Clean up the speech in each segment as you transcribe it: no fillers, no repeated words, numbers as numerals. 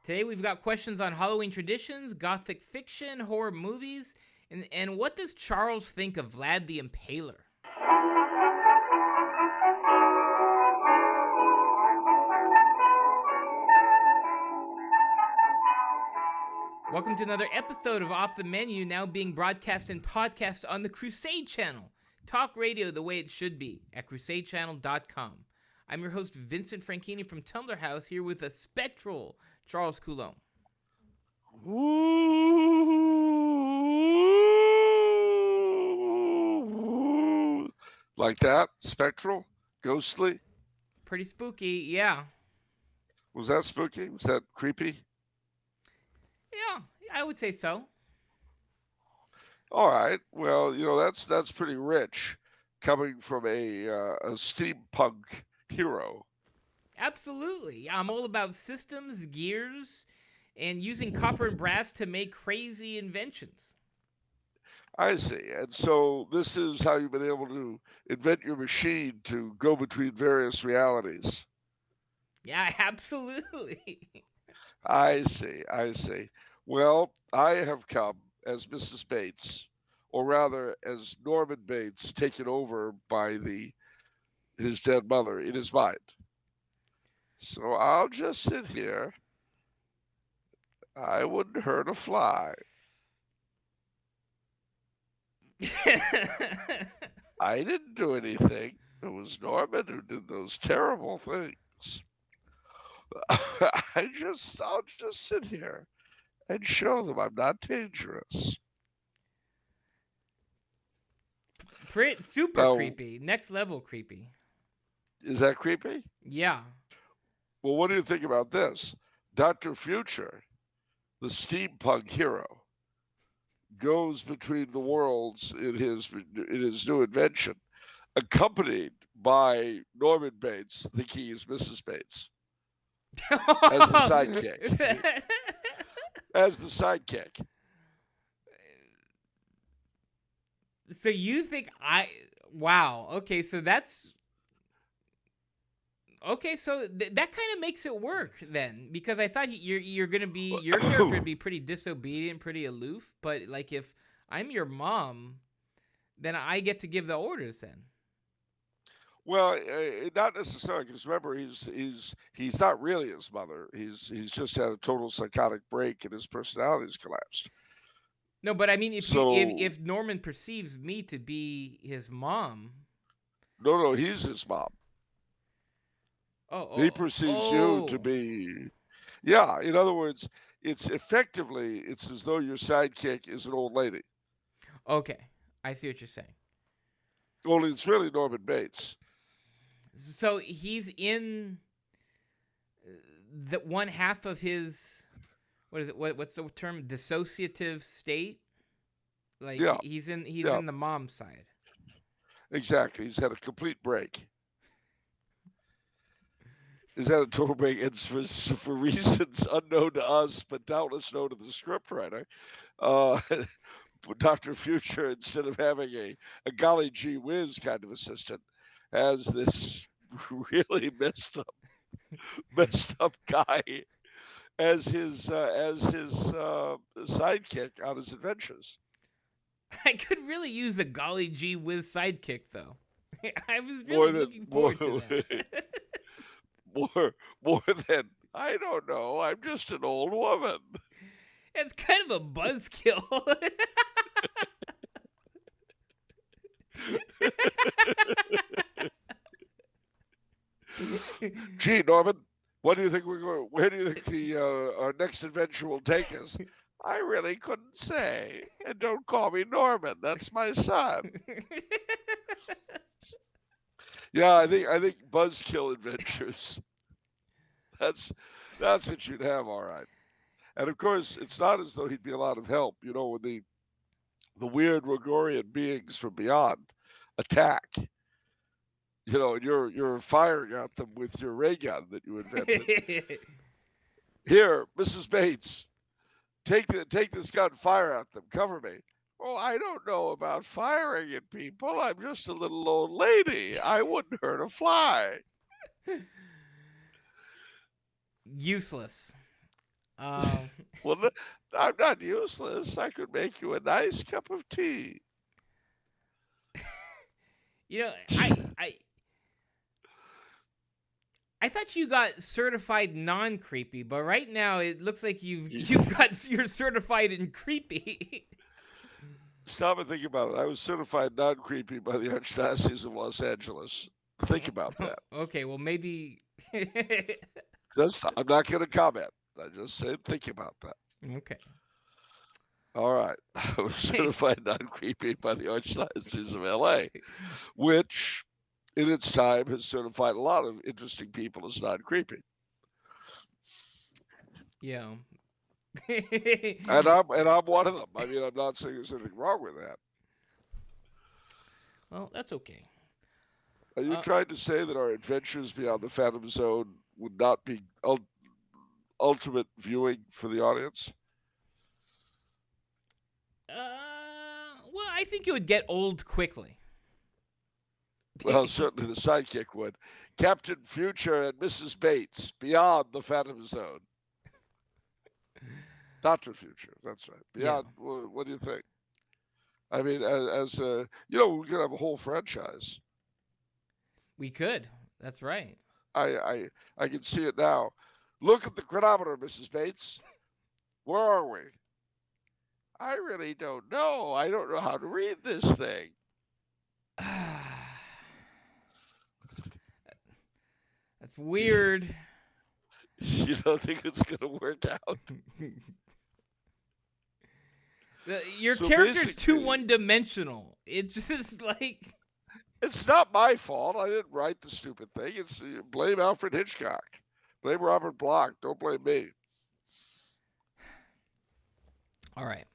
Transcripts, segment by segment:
Today we've got questions on Halloween traditions, Gothic fiction, horror movies, and what does Charles think of Vlad the Impaler? Welcome to another episode of Off the Menu, now being broadcast and podcast on the Crusade Channel. Talk radio the way it should be at crusadechannel.com. I'm your host, Vincent Franchini from Tumblr House, here with a spectral Charles Coulombe. Like that? Spectral? Ghostly? Pretty spooky, yeah. Was that spooky? Was that creepy? Yeah, I would say so. All right. Well, that's pretty rich, coming from a steampunk hero. Absolutely. Yeah, I'm all about systems, gears, and using copper and brass to make crazy inventions. I see. And so this is how you've been able to invent your machine to go between various realities. Yeah, absolutely. I see. Well, I have come as Mrs. Bates, or rather as Norman Bates, taken over by his dead mother in his mind. So I'll just sit here. I wouldn't hurt a fly. I didn't do anything. It was Norman who did those terrible things. I'll just sit here and show them I'm not dangerous. Super creepy. Next level creepy. Is that creepy? Yeah. Well, what do you think about this? Dr. Future, the steampunk hero, goes between the worlds in his new invention, accompanied by Norman Bates, thinking he's Mrs. Bates, as the sidekick. As the sidekick. So you think wow. Okay, so that's... Okay, so that kind of makes it work then, because I thought your character would be pretty disobedient, pretty aloof, but like if I'm your mom, then I get to give the orders then. Well, not necessarily, because remember he's not really his mother. He's just had a total psychotic break and his personality's collapsed. No, but I mean, if Norman perceives me to be his mom. No, he's his mom. He perceives you to be, yeah. In other words, it's as though your sidekick is an old lady. Okay, I see what you're saying. Only it's really Norman Bates. So he's in the one half of his, what is it? What's the term? Dissociative state. Like yeah. he's in the mom side. Exactly. He's had a complete break. Is that a total break? It's for reasons unknown to us, but doubtless known to the scriptwriter. Dr. Future, instead of having a golly gee whiz kind of assistant, has this really messed up guy as his sidekick on his adventures. I could really use a golly gee whiz sidekick, though. I was really looking forward to that. More than, I don't know, I'm just an old woman. It's kind of a buzzkill. Gee, Norman, where do you think our next adventure will take us? I really couldn't say. And don't call me Norman. That's my son. Yeah, I think buzzkill adventures. That's what you'd have, all right. And of course, it's not as though he'd be a lot of help. When the weird Rogorian beings from beyond attack, and you're firing at them with your ray gun that you invented. Here, Mrs. Bates, take this gun, fire at them, cover me. Oh, I don't know about firing at people. I'm just a little old lady. I wouldn't hurt a fly. Useless. Um, Well, I'm not useless. I could make you a nice cup of tea. you know, I thought you got certified non-creepy, but right now it looks like you're certified in creepy. Stop and think about it. I was certified non-creepy by the Archdiocese of Los Angeles. Think about that. Okay, well maybe. I'm not going to comment. I just said think about that. Okay. All right. I was certified non-creepy by the Archdiocese of LA, which in its time has certified a lot of interesting people as non-creepy. Yeah. And I'm one of them. I mean, I'm not saying there's anything wrong with that. Well, that's okay. Are you trying to say that our adventures beyond the Phantom Zone would not be ultimate viewing for the audience? Well, I think it would get old quickly. Well, certainly the sidekick would. Captain Future and Mrs. Bates, Beyond the Phantom Zone. Dr. Future, that's right. Beyond, yeah. What do you think? I mean, as a, we could have a whole franchise. We could. That's right. I can see it now. Look at the chronometer, Mrs. Bates. Where are we? I really don't know. I don't know how to read this thing. That's weird. You don't think it's going to work out? Your character's too one-dimensional. It's just like... It's not my fault. I didn't write the stupid thing. It's blame Alfred Hitchcock. Blame Robert Bloch. Don't blame me. All right.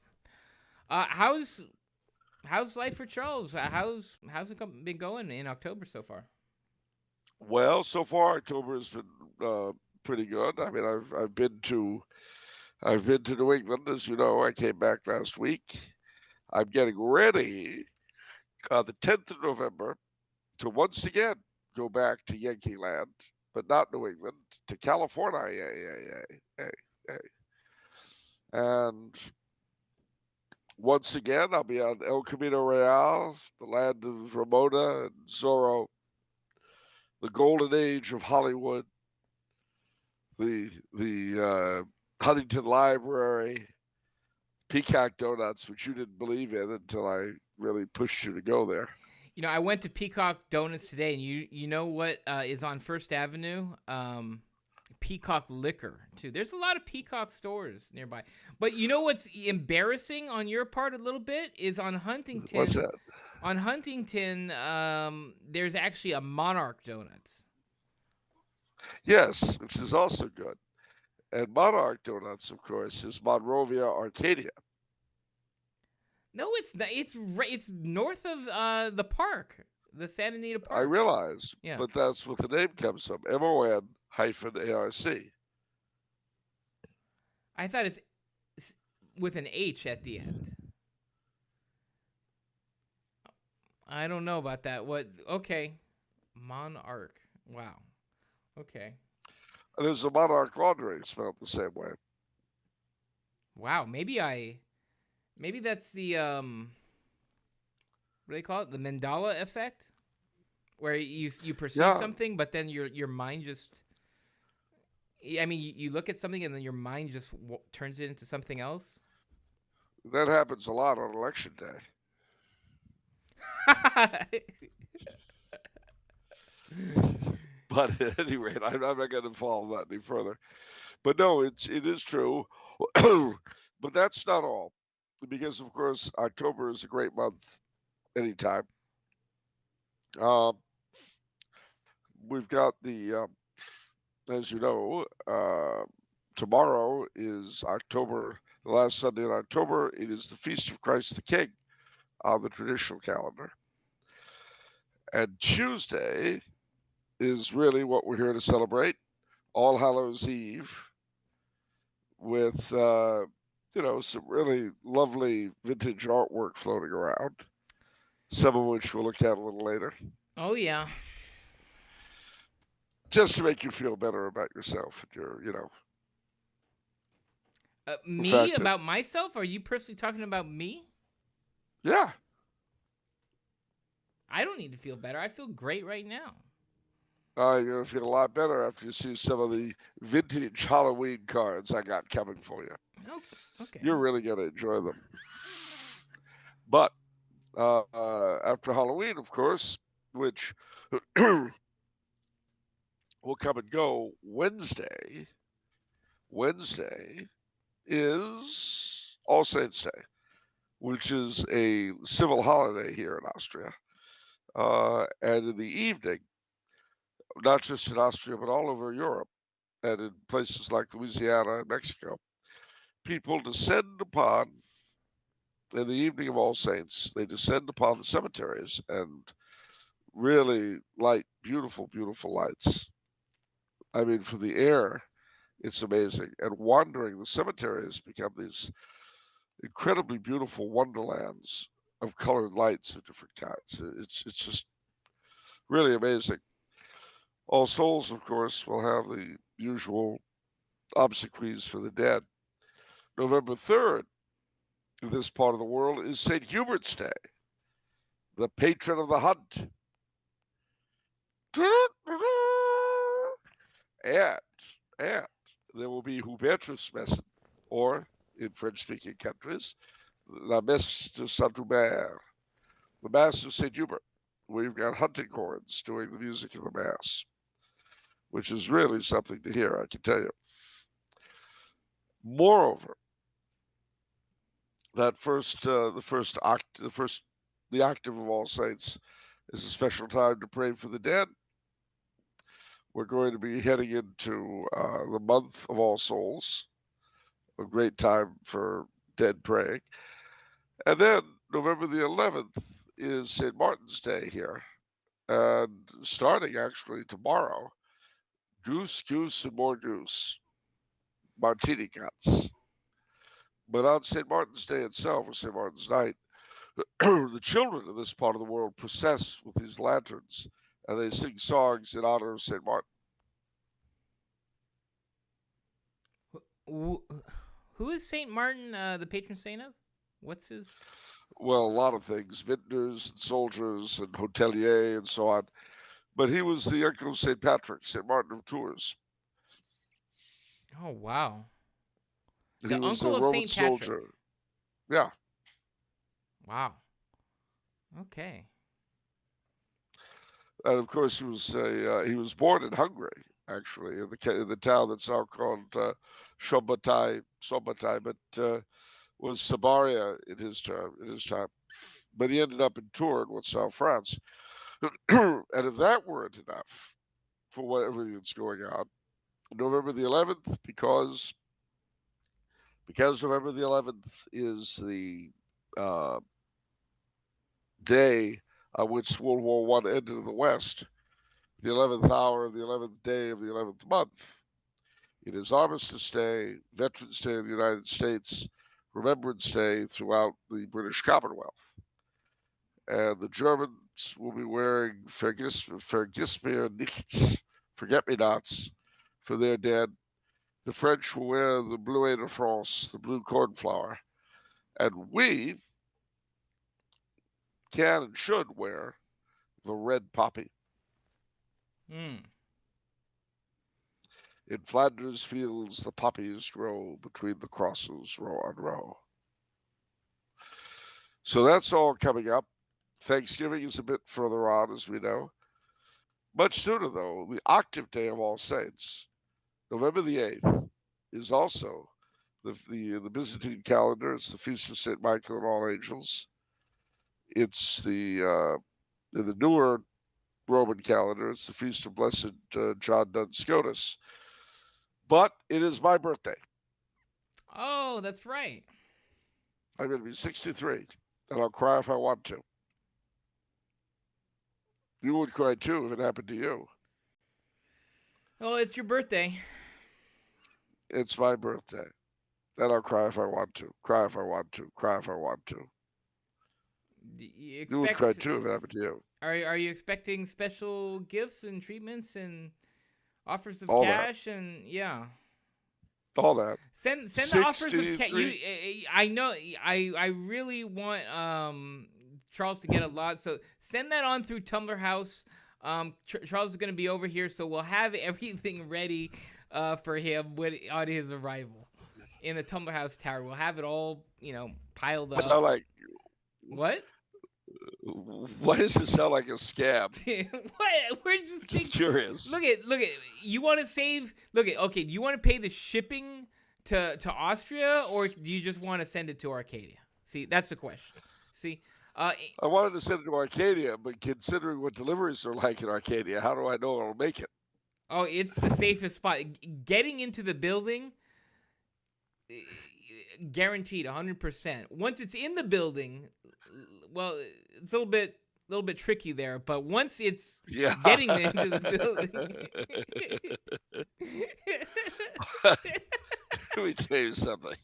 How's life for Charles? How's it been going in October so far? Well, so far October has been pretty good. I mean, I've been to New England, as you know. I came back last week. I'm getting ready the 10th of November to once again go back to Yankee Land, but not New England, to California. And once again, I'll be on El Camino Real, the land of Ramona and Zorro, the golden age of Hollywood, the Huntington Library, Peacock Donuts, which you didn't believe in until I really pushed you to go there. You know, I went to Peacock Donuts today, and you know what is on First Avenue? Peacock Liquor, too. There's a lot of Peacock stores nearby. But you know what's embarrassing on your part a little bit is on Huntington. What's that? On Huntington, there's actually a Monarch Donuts. Yes, which is also good. And Monarch Donuts, of course, is Monrovia, Arcadia. No, it's not. It's north of the park, the Santa Anita Park. I realize, yeah. But that's what the name comes from. MON-ARC. I thought it's with an H at the end. I don't know about that. What? Okay, Monarch. Wow. Okay. There's a Monarch Laundry spelled the same way. Wow. Maybe that's the what do they call it? The Mandela effect, where you perceive something, but then your mind just. I mean, you look at something and then your mind just turns it into something else. That happens a lot on election day. But at any rate, I'm not going to follow that any further. But no, it is true. But that's not all. Because, of course, October is a great month anytime. We've got as you know, tomorrow is October, the last Sunday in October. It is the Feast of Christ the King on the traditional calendar. And Tuesday is really what we're here to celebrate, All Hallows Eve, with some really lovely vintage artwork floating around, some of which we'll look at a little later. Oh, yeah. Just to make you feel better about yourself and your, In Me? fact, About myself? Are you personally talking about me? yeah. I don't need to feel better. I feel great right now. You're going to feel a lot better after you see some of the vintage Halloween cards I got coming for you. Oh, okay. You're really going to enjoy them. But after Halloween, of course, which will come and go Wednesday is All Saints Day, which is a civil holiday here in Austria. And in the evening, not just in Austria, but all over Europe and in places like Louisiana and Mexico, people descend upon, in the evening of All Saints, they descend upon the cemeteries and really light beautiful, beautiful lights. I mean, for the air, it's amazing. And wandering the cemeteries become these incredibly beautiful wonderlands of colored lights of different kinds. It's just really amazing. All Souls, of course, will have the usual obsequies for the dead. November 3rd, in this part of the world, is St. Hubert's Day, the patron of the hunt. And, and there will be Hubertusmessen, or in French-speaking countries, La Messe de Saint-Hubert, the Mass of St. Hubert, where you've got hunting horns doing the music of the Mass, which is really something to hear, I can tell you. Moreover, that the octave of All Saints is a special time to pray for the dead. We're going to be heading into the month of All Souls, a great time for dead praying. And then November the 11th is St. Martin's Day here. And starting actually tomorrow, goose, and more goose, martini cuts. But on St. Martin's Day itself, or St. Martin's Night, the children in this part of the world process with these lanterns and they sing songs in honor of St. Martin. Who is Saint Martin, the patron saint of? What's his? Well, a lot of things, vintners and soldiers and hotelier and so on. But he was the uncle of St. Patrick, St. Martin of Tours. Oh, wow. He The was a uncle of Roman St. Patrick. soldier. Yeah. Wow. Okay. And of course, he was born in Hungary, actually, in the town that's now called Szombathely, but was Samaria in his time. But he ended up in Tours, what's now France. And if that weren't enough for whatever that's going on, November the 11th, because November the 11th is the day on which World War I ended in the West, the 11th hour, the 11th day of the 11th month. It is Armistice Day, Veterans Day of the United States, Remembrance Day throughout the British Commonwealth. And the Germans will be wearing Vergiss mir nichts, forget-me-nots, for their dead. The French will wear the Bleuet de France, the blue cornflower. And we can and should wear the red poppy. Hmm. In Flanders fields the poppies grow between the crosses row on row. So that's all coming up. Thanksgiving is a bit further on, as we know. Much sooner, though, the octave day of All Saints, November the 8th, is also the Byzantine calendar. It's the feast of St. Michael and All Angels. It's in the newer Roman calendar, it's the feast of Blessed John Duns Scotus. But it is my birthday. Oh, that's right. I'm going to be 63, and I'll cry if I want to. You would cry too if it happened to you. Oh, it's your birthday. It's my birthday. And I'll cry if I want to. Cry if I want to. Cry if I want to. You would cry too if it happened to you. Are you expecting special gifts and treatments and offers of All cash and yeah? all that. Send the offers of I know I really want Charles to get a lot, so send that on through Tumblr House. Charles is going to be over here, so we'll have everything ready for him on his arrival in the Tumblr House Tower. We'll have it all, piled up. Sound like what? Why does it sound like a scam? What? We're just curious. Look at. You want to save? Okay. Do you want to pay the shipping to Austria, or do you just want to send it to Arcadia? See, that's the question. See. I wanted to send it to Arcadia, but considering what deliveries are like in Arcadia, how do I know it'll make it? Oh, it's the safest spot. Getting into the building, guaranteed 100%. Once it's in the building, well, it's a little bit tricky there. But once it's getting into the building, let me tell you something.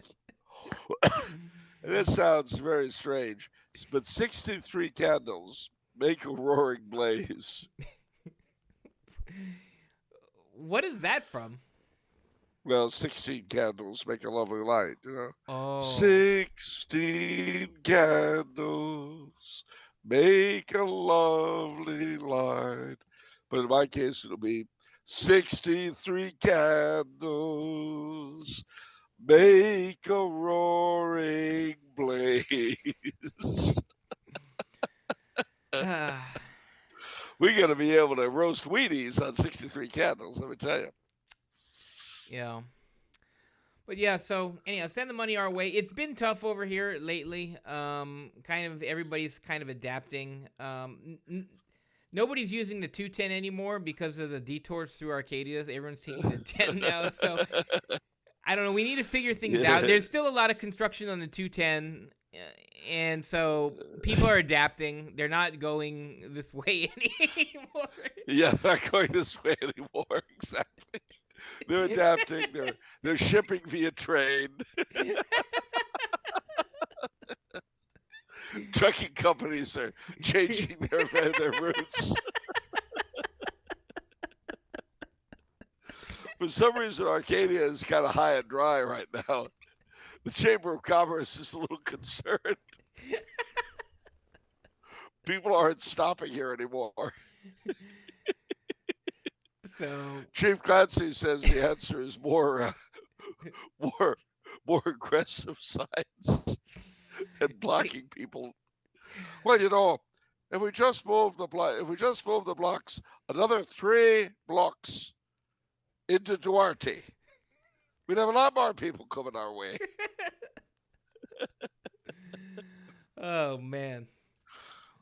This sounds very strange, but 63 candles make a roaring blaze. What is that from? Well, 16 candles make a lovely light, Oh. 16 candles make a lovely light. But in my case, it'll be 63 candles make a roaring blaze. We're going to be able to roast Wheaties on 63 candles, let me tell you. Yeah. But yeah, so anyhow, send the money our way. It's been tough over here lately. Everybody's kind of adapting. Nobody's using the 210 anymore because of the detours through Arcadia. Everyone's taking the 10 now, so I don't know. We need to figure things out. There's still a lot of construction on the 210, and so people are adapting. They're not going this way anymore. Yeah, they're not going this way anymore. Exactly. They're adapting. They're shipping via train. Trucking companies are changing their routes. For some reason, Arcadia is kind of high and dry right now. The Chamber of Commerce is a little concerned. People aren't stopping here anymore. So Chief Clancy says the answer is more aggressive signs and blocking people. Well, if we just move the blocks another 3 blocks into Duarte, we'd have a lot more people coming our way. Oh man.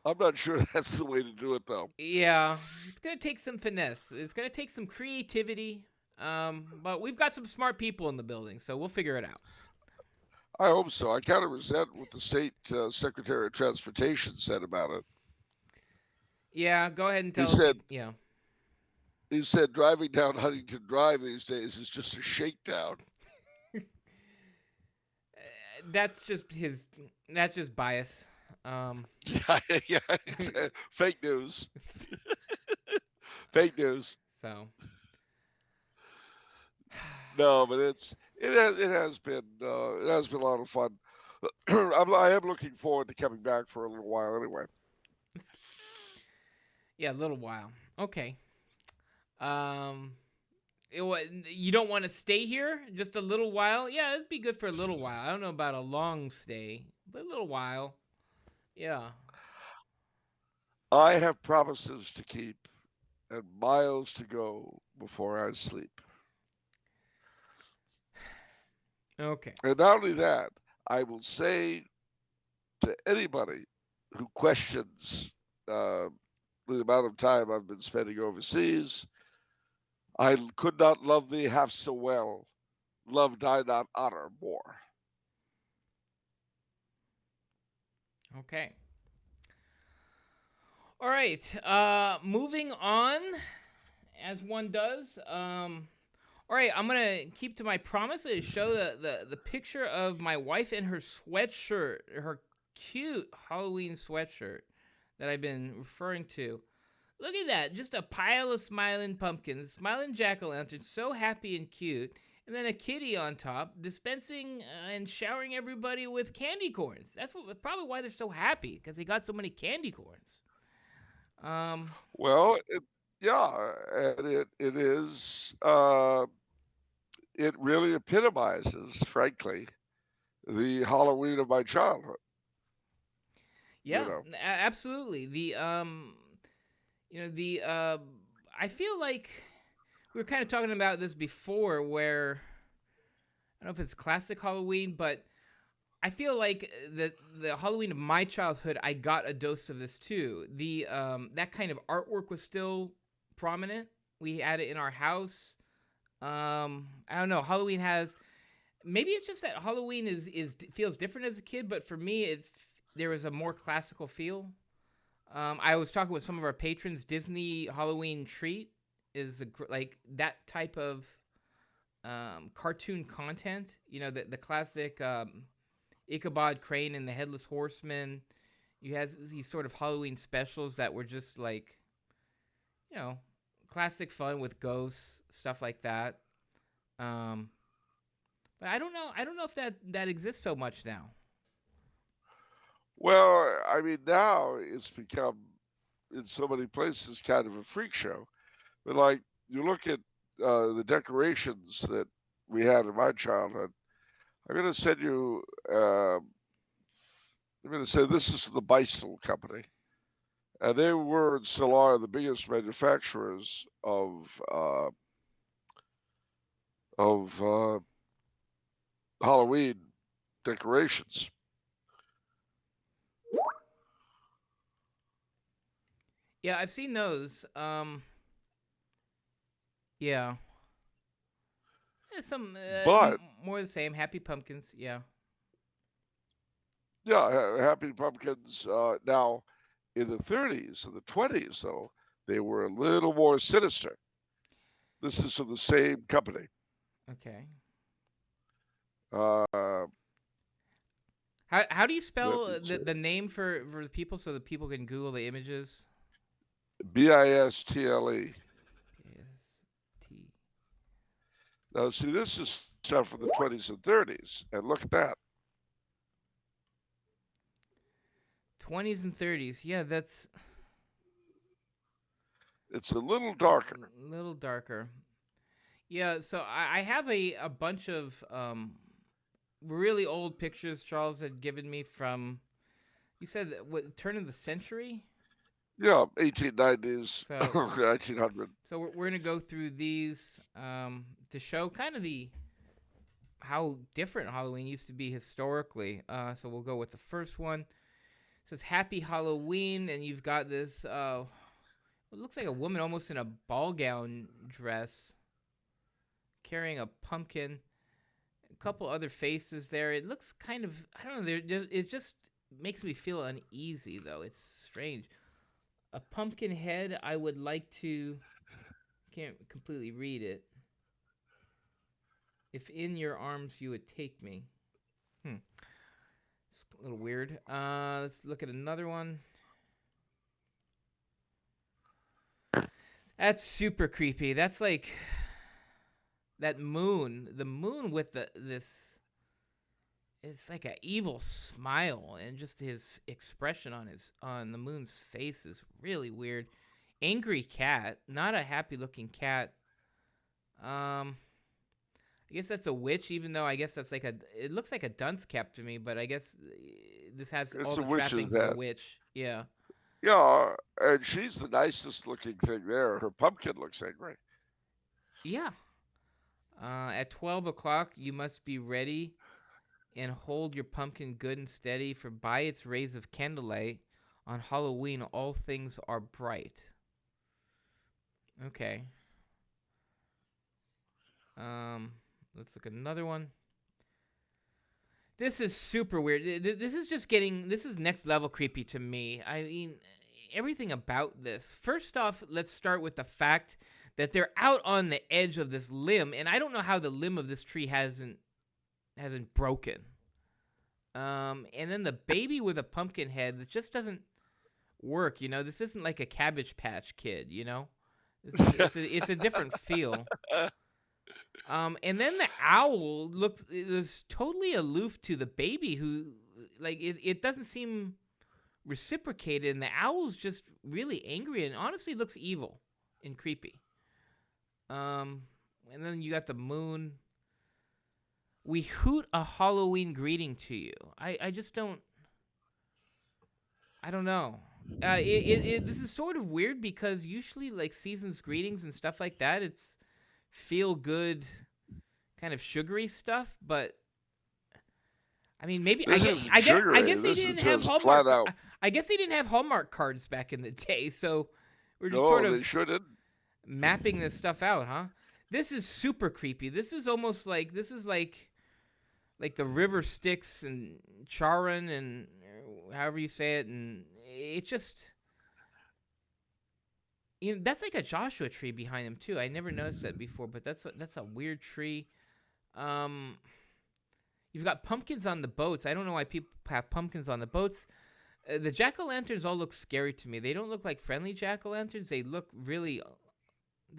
I'm not sure that's the way to do it, though. Yeah, it's going to take some finesse. It's going to take some creativity, but we've got some smart people in the building, so we'll figure it out. I hope so. I kind of resent what the state Secretary of Transportation said about it. Yeah, go ahead and tell him. He said driving down Huntington Drive these days is just a shakedown. That's just bias. Yeah, fake news. Fake news. So. No, but it has been a lot of fun. I am looking forward to coming back for a little while anyway. Yeah, a little while. Okay. You don't want to stay here just a little while? Yeah, it'd be good for a little while. I don't know about a long stay, but a little while. Yeah. I have promises to keep and miles to go before I sleep. Okay. And not only that, I will say to anybody who questions the amount of time I've been spending overseas, I could not love thee half so well. Loved I not honor more. Okay. All right. Moving on, as one does. All right, I'm gonna keep to my promise to show the picture of my wife in her sweatshirt, her cute Halloween sweatshirt that I've been referring to. Look at that, just a pile of smiling pumpkins, smiling jack-o'-lanterns, so happy and cute. and then a kitty on top dispensing and showering everybody with candy corns. That's probably why they're so happy, because they got so many candy corns. Well, yeah, and it is it really epitomizes, frankly, the Halloween of my childhood. Yeah, You know. absolutely. I feel like we were kind of talking about this before, where I don't know if it's classic Halloween, but I feel like the Halloween of my childhood, I got a dose of this too. That kind of artwork was still prominent. We had it in our house. I don't know. Halloween has, maybe it's just that Halloween is feels different as a kid, but for me, there was a more classical feel. I was talking with some of our patrons. Disney Halloween Treat is like that type of cartoon content. You know, the classic Ichabod Crane and the Headless Horseman. You had these sort of Halloween specials that were just like, you know, classic fun with ghosts, stuff like that. But I don't know. I don't know if that exists so much now. Well, I mean, now it's become in so many places kind of a freak show. But like you look at the decorations that we had in my childhood. I'm going to send you. I'm going to say this is the Beistel Company, and they were and still are the biggest manufacturers of Halloween decorations. Yeah, I've seen those. Yeah. Some But more the same. Happy Pumpkins. Yeah. yeah, Happy Pumpkins. Now, in the 30s and the 20s, though, they were a little more sinister. This is from the same company. Okay. Uh, How do you spell the name for the people so that people can Google the images? Bistle. B-I-S-T. Now, see, this is stuff from the 20s and 30s, and look at that. 20s and 30s. Yeah, It's a little darker. A little darker. Yeah, so I have a bunch of really old pictures Charles had given me from, you said, what, turn of the century? Yeah, 1890s, So 1900. So we're going to go through these to show kind of how different Halloween used to be historically. So we'll go with the first one. It says Happy Halloween, and you've got this, it looks like a woman almost in a ball gown dress, carrying a pumpkin. A couple other faces there. It looks kind of, I don't know, it just makes me feel uneasy, though. It's strange. A pumpkin head, I would like to, can't completely read it. If in your arms you would take me. It's a little weird. Let's look at another one. That's super creepy. That's like that moon. The moon with this. It's like an evil smile, and just his expression on the moon's face is really weird. Angry cat, not a happy-looking cat. I guess that's a witch, even though I guess that's like it looks like a dunce cap to me, but I guess this has all the trappings of a witch. Yeah. Yeah, and she's the nicest looking thing there. Her pumpkin looks angry. Yeah. At 12 o'clock, you must be ready and hold your pumpkin good and steady, for by its rays of candlelight on Halloween all things are bright. Okay. Let's look at another one. This is super weird. This is next level creepy to me. I mean, everything about this. First off, let's start with the fact that they're out on the edge of this limb, and I don't know how the limb of this tree hasn't broken. And then the baby with a pumpkin head, that just doesn't work. You know, this isn't like a Cabbage Patch Kid. You know, it's a different feel. And then the owl is totally aloof to the baby who, like, it doesn't seem reciprocated, and the owl's just really angry and honestly looks evil and creepy. Um, and then you got the moon. We hoot a Halloween greeting to you. I just don't. I don't know. This is sort of weird because usually, like, season's greetings and stuff like that, it's feel good, kind of sugary stuff. But I mean, maybe This isn't sugary. I guess they This is didn't have just flat Hallmark. out. I guess they didn't have Hallmark cards back in the day, so we're just No, sort they of shouldn't. mapping this stuff out, huh? This is super creepy. This is almost like the river Styx and Charon and however you say it, and it just, that's like a Joshua tree behind him too. I never noticed that before, but that's a weird tree. You've got pumpkins on the boats. I don't know why people have pumpkins on the boats. The jack-o'-lanterns all look scary to me. They don't look like friendly jack-o'-lanterns. They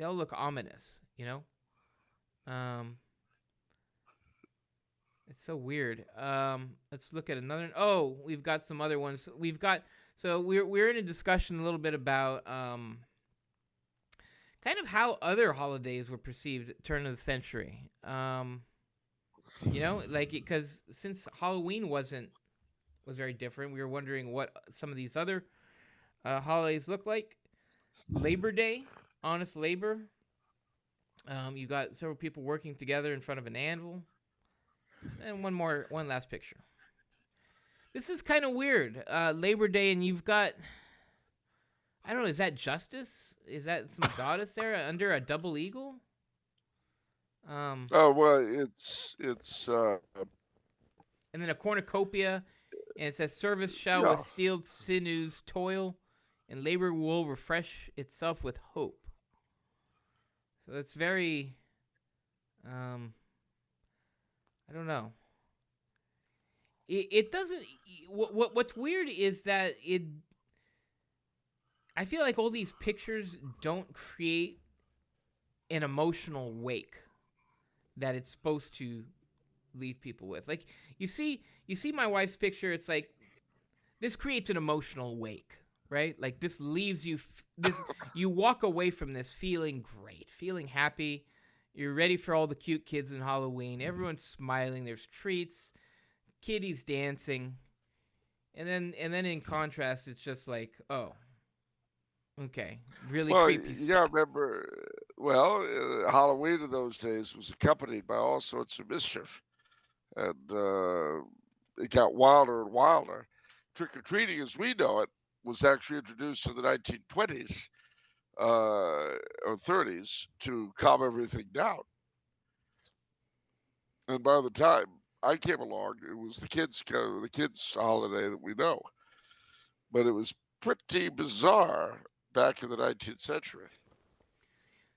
all look ominous, you know? It's so weird. Let's look at another. Oh, we've got some other ones. We're in a discussion a little bit about kind of how other holidays were perceived at turn of the century. Like, because since Halloween was very different, we were wondering what some of these other holidays look like. Labor Day, honest labor. You got several people working together in front of an anvil. And one last picture. This is kind of weird. Labor Day, and you've got, I don't know, is that Justice? Is that some goddess there under a double eagle? Oh well, it's and then a cornucopia, and it says, "Service shall yeah. with steeled sinews toil, and labor will refresh itself with hope." So it's very, I don't know. It doesn't. What's weird is that I feel like all these pictures don't create an emotional wake that it's supposed to leave people with. Like, you see my wife's picture. It's like, this creates an emotional wake, right? Like, this leaves you. You walk away from this feeling great, feeling happy. You're ready for all the cute kids in Halloween. Everyone's smiling. There's treats, kitties dancing, and then in contrast, it's just like, oh, okay, really creepy You stuff. gotta remember. Well, Halloween in those days was accompanied by all sorts of mischief, and it got wilder and wilder. Trick or treating, as we know it, was actually introduced in the 1920s or 30s to calm everything down. And by the time I came along, it was the kids' holiday that we know. But it was pretty bizarre back in the 19th century.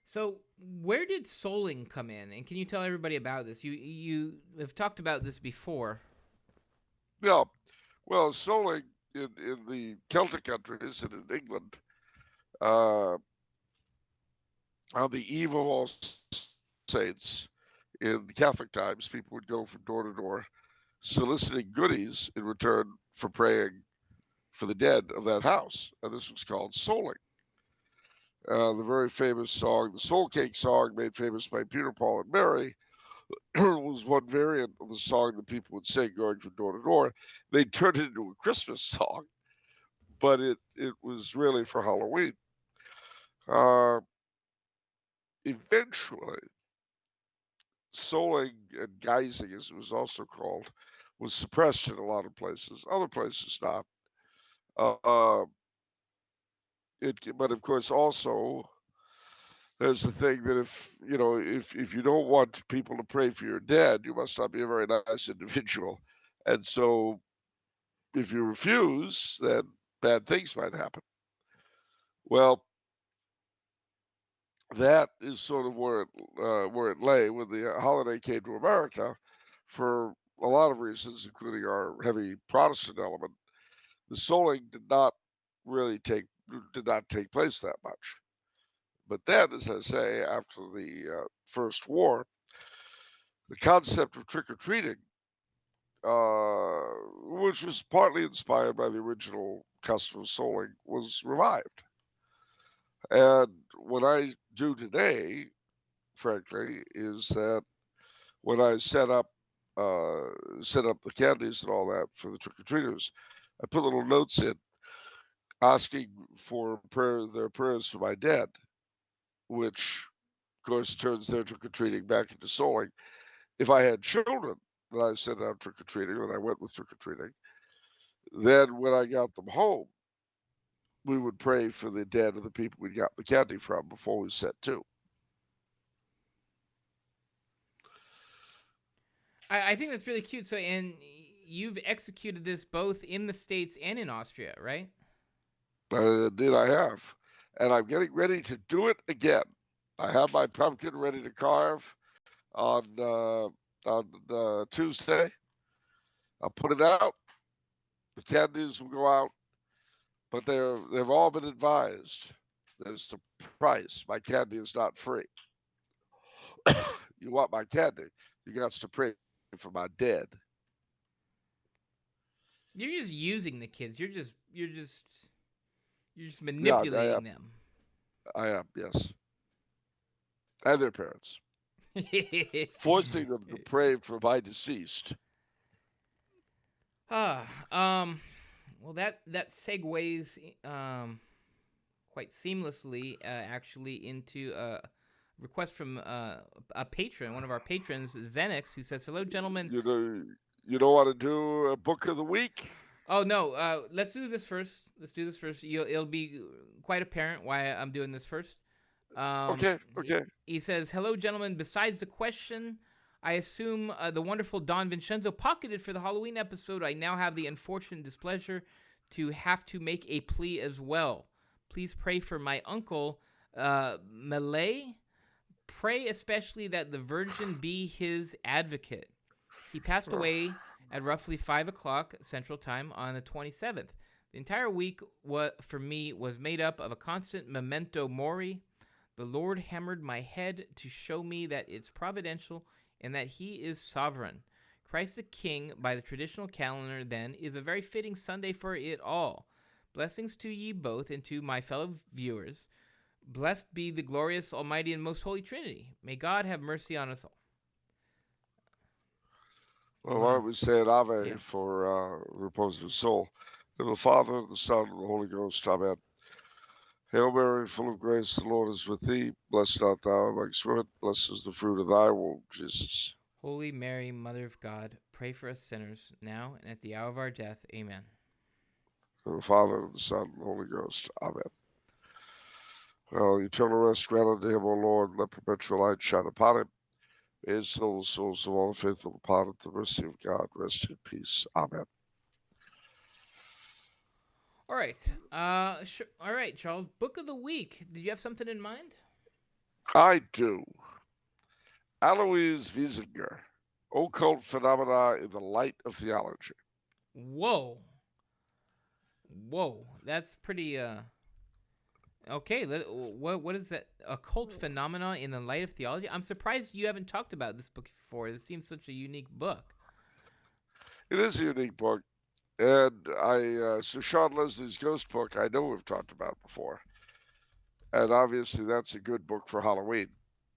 So, where did souling come in? And can you tell everybody about this? You have talked about this before. Yeah, well, souling in the Celtic countries and in England, uh, on the eve of All Saints, in Catholic times, people would go from door to door soliciting goodies in return for praying for the dead of that house. And this was called souling. The very famous song, the Soul Cake song, made famous by Peter, Paul, and Mary, was one variant of the song that people would sing going from door to door. They turned it into a Christmas song, but it was really for Halloween. Eventually, souling and guising, as it was also called, was suppressed in a lot of places. Other places not. But of course, also there's the thing that if you don't want people to pray for your dead, you must not be a very nice individual, and so if you refuse, then bad things might happen. Well, that is sort of where it lay when the holiday came to America, for a lot of reasons, including our heavy Protestant element. The souling did not take place that much. But then, as I say, after the First War, the concept of trick-or-treating, which was partly inspired by the original custom of souling, was revived. And what I do today, frankly, is that when I set up the candies and all that for the trick-or-treaters, I put little notes in asking for their prayers for my dead, which, of course, turns their trick-or-treating back into souling. If I had children that I sent out trick-or-treating, that I went with trick-or-treating, then when I got them home, we would pray for the dead of the people we got the candy from before we set to. I think that's really cute. So, and you've executed this both in the States and in Austria, right? Indeed, I have. And I'm getting ready to do it again. I have my pumpkin ready to carve on Tuesday. I'll put it out. The candies will go out, but they've all been advised. There's a price. My candy is not free. You want my candy, you got to pray for my dead. You're just using the kids. You're just Yeah, manipulating them. I am, yes. And their parents. Forcing them to pray for my deceased. Well, that segues quite seamlessly, actually, into a request from a patron, one of our patrons, Zenix, who says, "Hello, gentlemen." You don't want to do a book of the week? Oh no, let's do this first. It'll be quite apparent why I'm doing this first. Okay. He says, "Hello, gentlemen. Besides the question, I assume the wonderful Don Vincenzo pocketed for the Halloween episode. I now have the unfortunate displeasure to have to make a plea as well. Please pray for my uncle, Malay. Pray especially that the Virgin be his advocate. He passed away at roughly 5 o'clock Central Time on the 27th. The entire week for me was made up of a constant memento mori. The Lord hammered my head to show me that it's providential and that he is sovereign. Christ the King, by the traditional calendar, then, is a very fitting Sunday for it all. Blessings to ye both and to my fellow viewers. Blessed be the glorious, almighty, and most holy Trinity. May God have mercy on us all." Well, why don't we say an Ave for repose of his soul? In the Father, the Son, and the Holy Ghost. Amen. Hail Mary, full of grace, the Lord is with thee. Blessed art thou amongst women. Blessed is the fruit of thy womb, Jesus. Holy Mary, Mother of God, pray for us sinners, now and at the hour of our death. Amen. In the Father, the Son, and the Holy Ghost. Amen. Well, eternal rest grant unto him, O Lord. Let perpetual light shine upon him. May his soul, the souls of all the faithful departed, the mercy of God, rest in peace. Amen. All right. All right, Charles. Book of the week. Did you have something in mind? I do. Alois Wiesinger, Occult Phenomena in the Light of Theology. Whoa. That's pretty. Okay. What is that? Occult Phenomena in the Light of Theology. I'm surprised you haven't talked about this book before. This seems such a unique book. It is a unique book. And so Sean Leslie's Ghost book, I know we've talked about before. And obviously that's a good book for Halloween.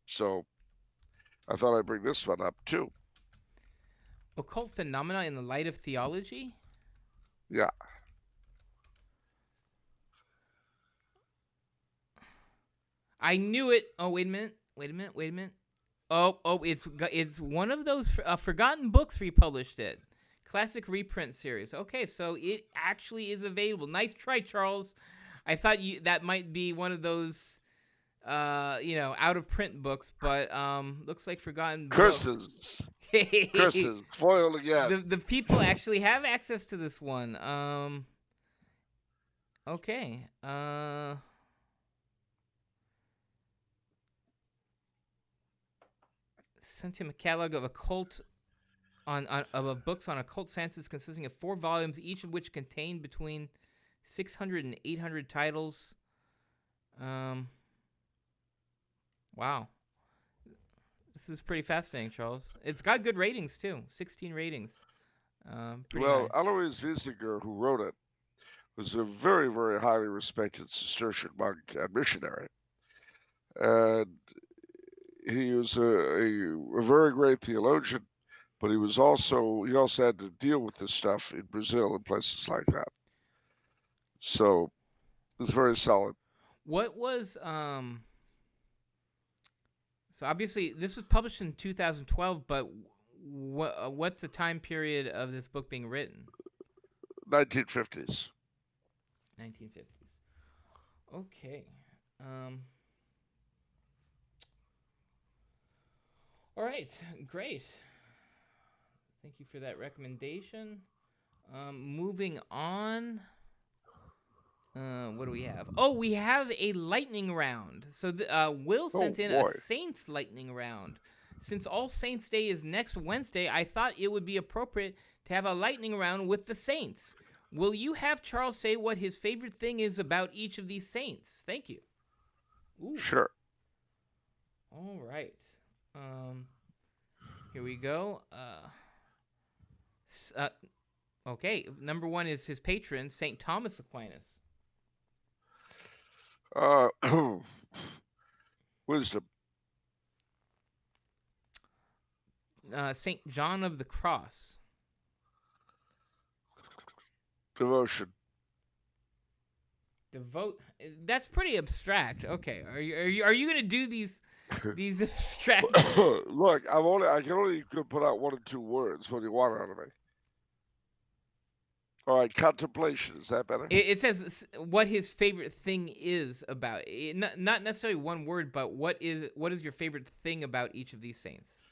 So I thought I'd bring this one up too. Occult Phenomena in the Light of Theology? Yeah. I knew it. Oh, wait a minute. Oh, it's one of those forgotten books republished it. Classic reprint series. Okay, so it actually is available. Nice try, Charles. I thought that might be one of those, out of print books, but looks like forgotten Curses. books. Curses. Foiled again. The people actually have access to this one. Okay. Sent him a catalog of occult of books on occult sciences consisting of 4 volumes, each of which contained between 600 and 800 titles. Wow. This is pretty fascinating, Charles. It's got good ratings too. 16 ratings. Pretty Well, high. Alois Wiesinger, who wrote it, was a very, very highly respected Cistercian monk and missionary. And he was a very great theologian, but he also had to deal with this stuff in Brazil and places like that. So it's very solid. What was So obviously this was published in 2012, but what's the time period of this book being written? 1950s. 1950s. Okay. All right. Great. Thank you for that recommendation. Moving on. What do we have? Oh, we have a lightning round. So Will sent in boy. a Saints lightning round. Since All Saints Day is next Wednesday, I thought it would be appropriate to have a lightning round with the Saints. Will you have Charles say what his favorite thing is about each of these saints? Thank you. Ooh. Sure. All right. Here we go. Okay. Number one is his patron, St. Thomas Aquinas. Wisdom. St. John of the Cross. Devotion. That's pretty abstract. Okay. Are you going to do these abstract? Look, I can only put out 1 or 2 words. What do you want out of me? All right, contemplation. Is that better? It says what his favorite thing is about. Not necessarily one word, but what is your favorite thing about each of these saints?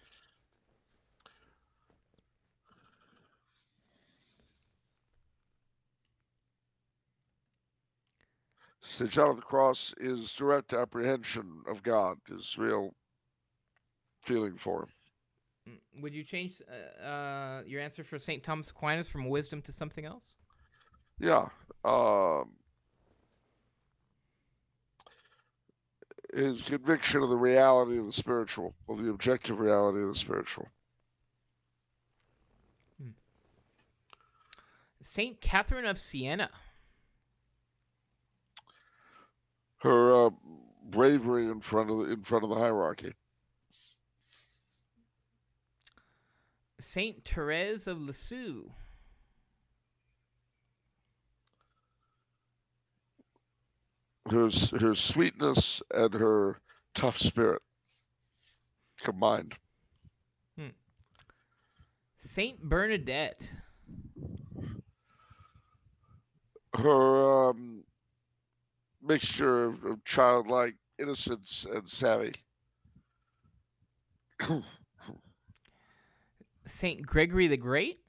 St. John of the Cross is direct apprehension of God, his real feeling for him. Would you change your answer for St. Thomas Aquinas from wisdom to something else? Yeah. His conviction of the reality of the spiritual, of the objective reality of the spiritual. St. Catherine of Siena. Her bravery in front of the hierarchy. Saint Therese of Lisieux. Her sweetness and her tough spirit combined. Saint Bernadette. Her mixture of childlike innocence and savvy. Saint Gregory the Great.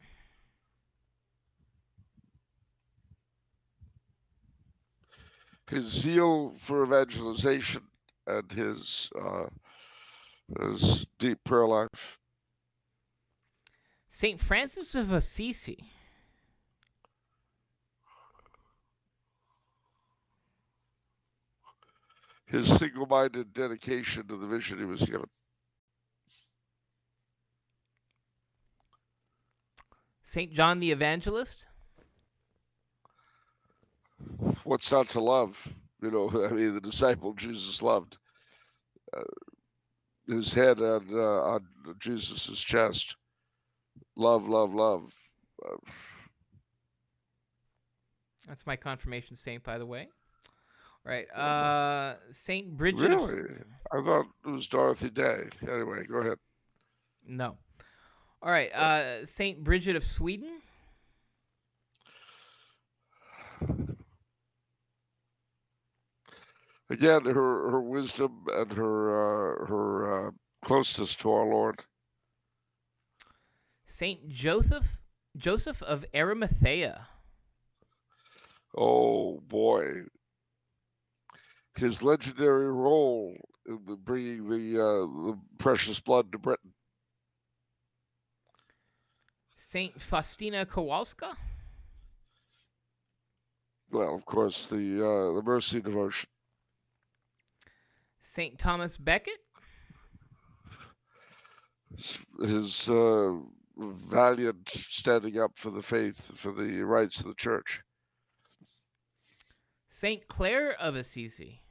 His zeal for evangelization and his deep prayer life. Saint Francis of Assisi. His single-minded dedication to the vision he was given. Saint John the Evangelist. What's not to love? You know, I mean, the disciple Jesus loved. His head on Jesus' chest. Love, love, love. That's my confirmation saint, by the way. Right. Saint Bridget. Really? I thought it was Dorothy Day. Anyway, go ahead. No. All right. Saint Bridget of Sweden. Again, her wisdom and her closeness to our Lord. Saint Joseph of Arimathea. Oh boy, his legendary role in bringing the precious blood to Britain. Saint Faustina Kowalska. Well, of course, the mercy devotion. Saint Thomas Becket. his valiant standing up for the faith, for the rights of the church. Saint Clare of Assisi.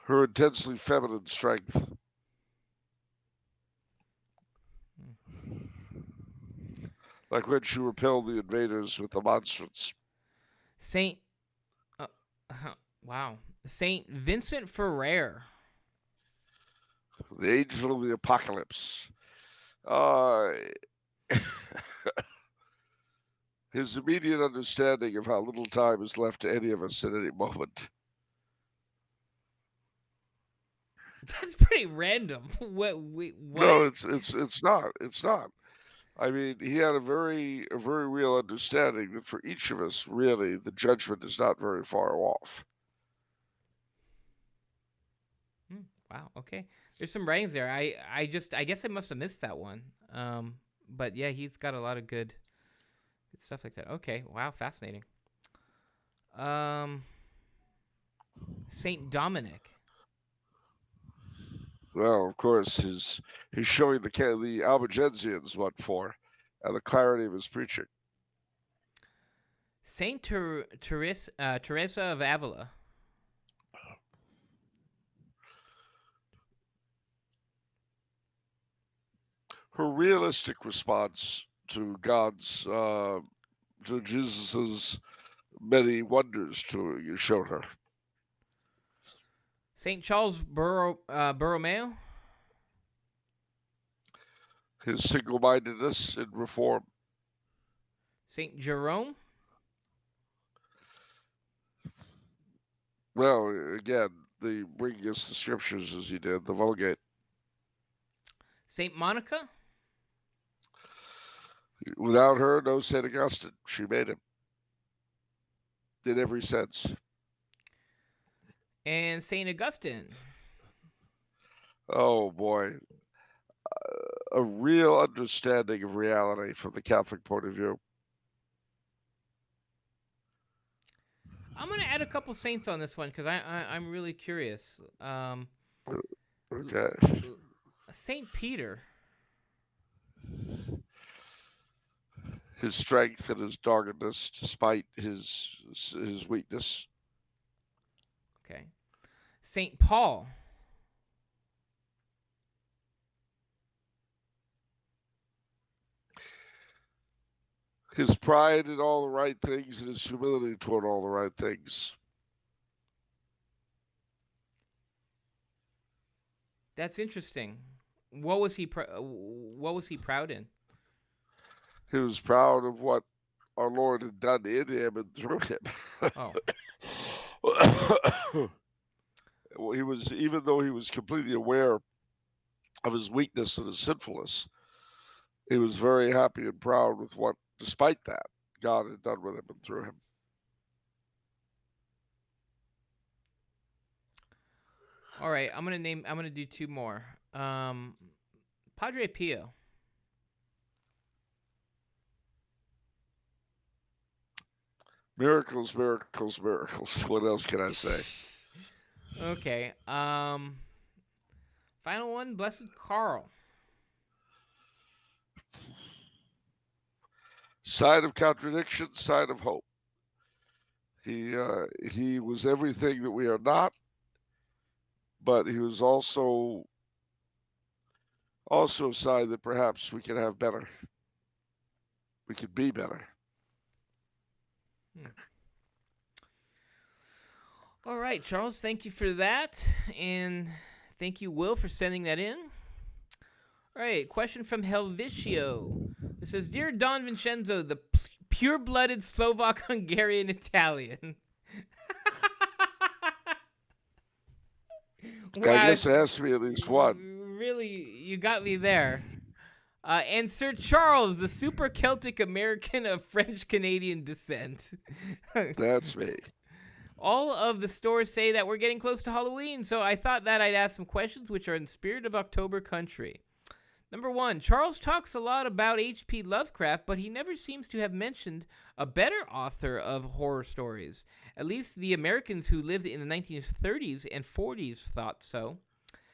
Her intensely feminine strength. Like when she repelled the invaders with the monstrance. Saint, wow, Saint Vincent Ferrer. The angel of the apocalypse. His immediate understanding of how little time is left to any of us at any moment. That's pretty random. What? No, it's not. It's not. I mean, he had a very real understanding that for each of us, really, the judgment is not very far off. Wow. Okay. There's some writings there. I guess I must have missed that one. But yeah, he's got a lot of good stuff like that. Okay. Wow. Fascinating. Saint Dominic. Well, of course, he's showing the Albigensians what for, and the clarity of his preaching. Saint Teresa of Avila. Her realistic response to God's, to Jesus's many wonders showed her. Saint Charles Borromeo. His single-mindedness in reform. Saint Jerome. Well, again, the bringing us the scriptures as he did, the Vulgate. Saint Monica. Without her, no St. Augustine. She made him. In every sense. And Saint Augustine. Oh, boy. A real understanding of reality from the Catholic point of view. I'm going to add a couple saints on this one because I'm really curious. Okay. Saint Peter. His strength and his doggedness despite his weakness. Okay. Saint Paul. His pride in all the right things and his humility toward all the right things. That's interesting. What was he proud in? He was proud of what our Lord had done in him and through him. Oh. Well, he was, even though he was completely aware of his weakness and his sinfulness, he was very happy and proud with what, despite that, God had done with him and through him. All right, I'm gonna do two more. Padre Pio. Miracles, miracles, miracles. What else can I say? Okay. Final one, Blessed Carl. Sign of contradiction, sign of hope. He was everything that we are not, but he was also a sign that perhaps we can have better. We could be better. All right, Charles, thank you for that. And thank you, Will, for sending that in. All right, question from Helvitio. It says, Dear Don Vincenzo, the pure-blooded Slovak-Hungarian Italian. Wow. I guess it has to be at least one. Really, you got me there. And Sir Charles, the super Celtic American of French-Canadian descent. That's me. All of the stores say that we're getting close to Halloween, so I thought that I'd ask some questions which are in spirit of October country. Number 1, Charles talks a lot about H.P. Lovecraft, but he never seems to have mentioned a better author of horror stories. At least the Americans who lived in the 1930s and 40s thought so.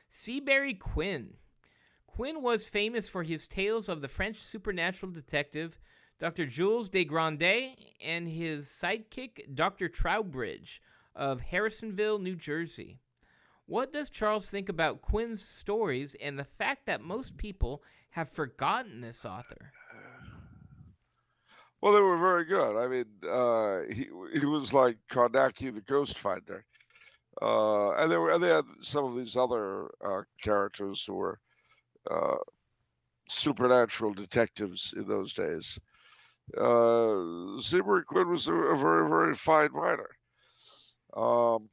Seabury Quinn. Quinn was famous for his tales of the French supernatural detective Dr. Jules de Grandet and his sidekick Dr. Trowbridge of Harrisonville, New Jersey. What does Charles think about Quinn's stories and the fact that most people have forgotten this author? Well, they were very good. I mean, he was like Karnacki the Ghost Finder, and they had some of these other characters who were uh, supernatural detectives in those days. Seabury Quinn was a very, very fine writer. Um,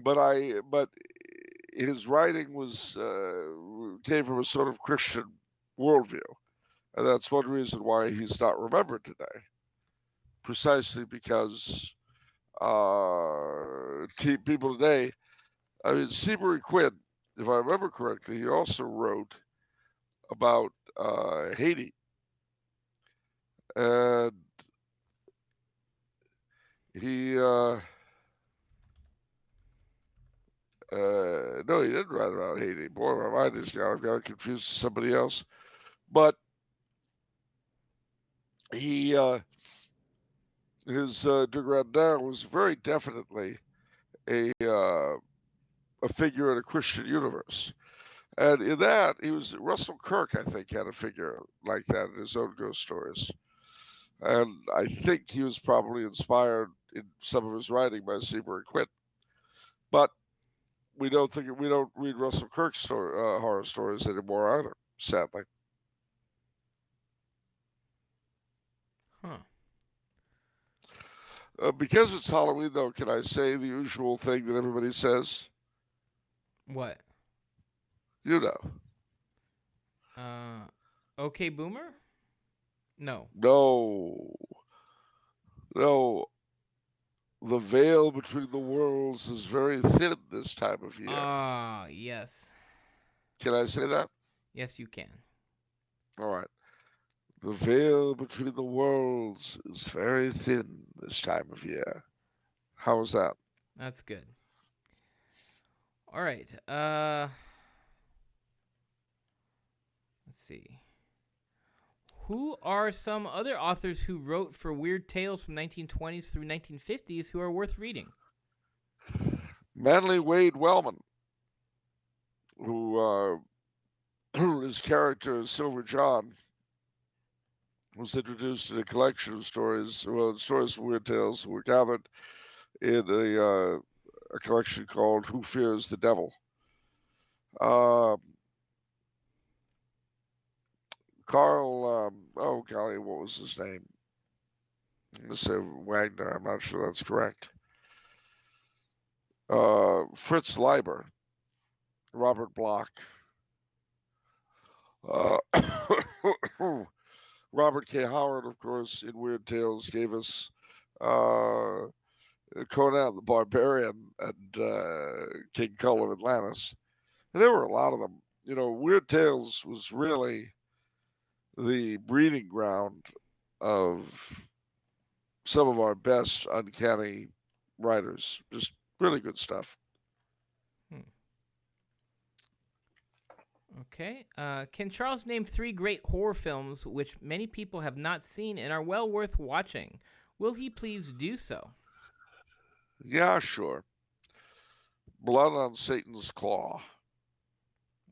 but his writing was came from a sort of Christian worldview, and that's one reason why he's not remembered today. Precisely because people today, I mean, Seabury Quinn, if I remember correctly, he also wrote about Haiti, and he no, he didn't write about Haiti. Boy, my mind is gone. I've got confused with somebody else. But he, his de Grandin was very definitely a figure in a Christian universe. And in that, he was Russell Kirk, I think, had a figure like that in his own ghost stories. And I think he was probably inspired in some of his writing by Seabury Quinn. But we don't read Russell Kirk's horror stories anymore either, sadly. Huh. Because it's Halloween, though, can I say the usual thing that everybody says? What? You know. Okay, Boomer? No. No. No. The veil between the worlds is very thin this time of year. Ah, yes. Can I say that? Yes, you can. All right. The veil between the worlds is very thin this time of year. How was that? That's good. All right. Let's see. Who are some other authors who wrote for weird tales from 1920s through 1950s who are worth reading? Manly Wade Wellman, who his character Silver John was introduced in a collection of stories, well, stories from weird tales were gathered in a collection called Who Fears the Devil. Carl, oh golly, what was his name? I'm going to say Wagner. I'm not sure that's correct. Fritz Leiber, Robert Bloch, uh, Robert K. Howard, of course, in Weird Tales gave us Conan the Barbarian and King Kull of Atlantis. And there were a lot of them. You know, Weird Tales was really the breeding ground of some of our best uncanny writers. Just really good stuff. Okay. Can Charles name 3 great horror films which many people have not seen and are well worth watching? Will he please do so? Yeah, sure. Blood on Satan's Claw.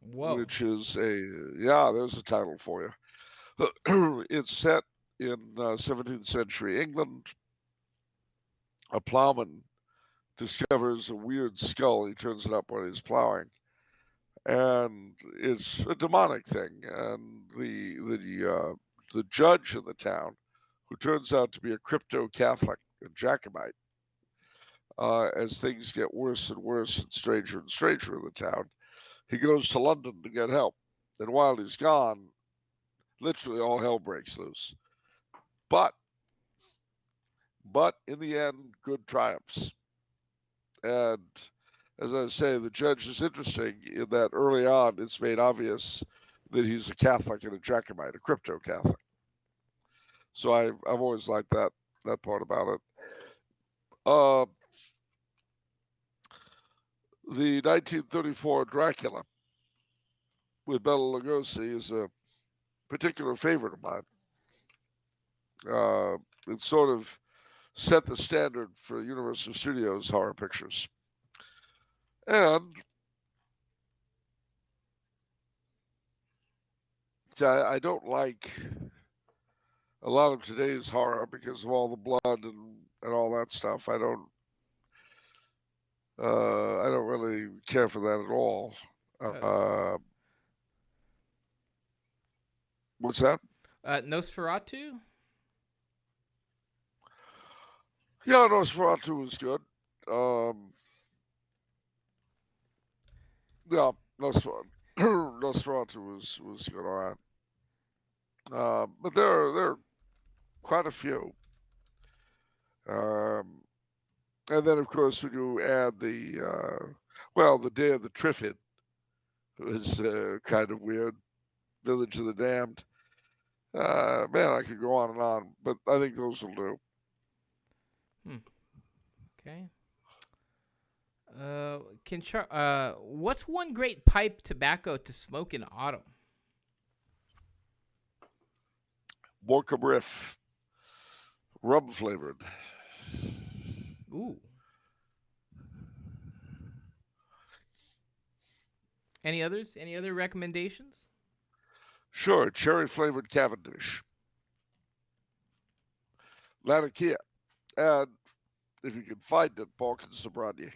Whoa. Which is there's a title for you. It's set in 17th century England. A plowman discovers a weird skull. He turns it up when he's plowing, and it's a demonic thing. And the judge in the town, who turns out to be a crypto Catholic, a Jacobite, as things get worse and worse and stranger in the town, he goes to London to get help. And while he's gone, literally all hell breaks loose. But in the end, good triumphs. And as I say, the judge is interesting in that early on it's made obvious that he's a Catholic and a Jacobite, a crypto Catholic. So I've always liked that part about it. Uh, the 1934 Dracula with Bela Lugosi is a particular favorite of mine. It sort of set the standard for Universal Studios horror pictures. And I don't like a lot of today's horror because of all the blood and all that stuff. I don't really care for that at all. What's that? Nosferatu? Yeah, Nosferatu was good. Yeah, Nosferatu was good, all right. But there are quite a few. And then, of course, when you add the Day of the Trifid was kind of weird. Village of the Damned. Man, I could go on, but I think those will do. Okay. What's one great pipe tobacco to smoke in autumn? Morecambe Riff, rum flavored. Ooh. Any others? Any other recommendations? Sure, cherry flavored Cavendish. Lanikia. And if you can find it, Balkan Sobranie.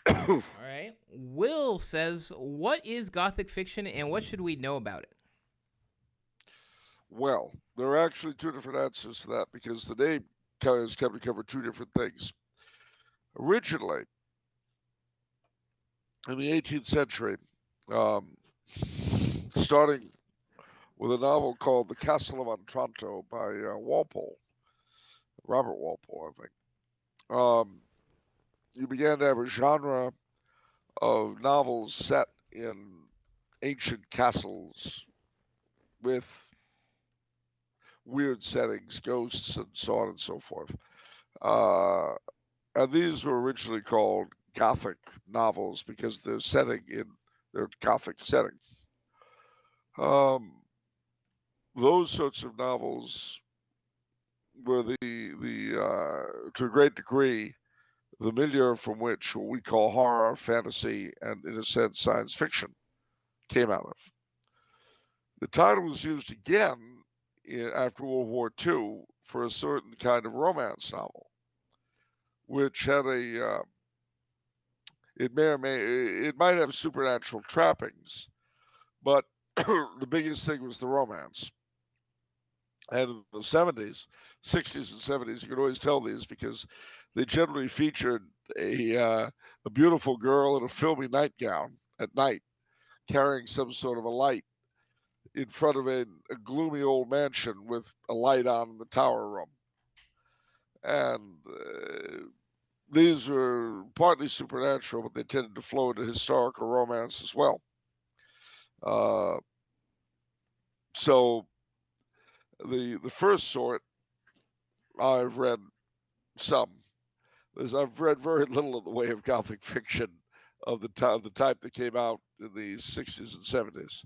All right. Will says, what is Gothic fiction and what should we know about it? Well, there are actually two different answers to that because the name has come to cover two different things. Originally, in the 18th century, starting with a novel called The Castle of Otranto by Robert Walpole, I think. You began to have a genre of novels set in ancient castles with weird settings, ghosts, and so on and so forth. And these were originally called Gothic novels because they're setting in their Gothic setting. Those sorts of novels were to a great degree the milieu from which what we call horror, fantasy, and in a sense science fiction came out of. The title was used again after World War II for a certain kind of romance novel, which had it might have supernatural trappings, but the biggest thing was the romance. And in the 60s and 70s, you could always tell these because they generally featured a beautiful girl in a filmy nightgown at night carrying some sort of a light in front of a gloomy old mansion with a light on in the tower room. And these were partly supernatural, but they tended to flow into historical romance as well. So the first sort, I've read some. I've read very little in the way of Gothic fiction of the type that came out in the 60s and 70s.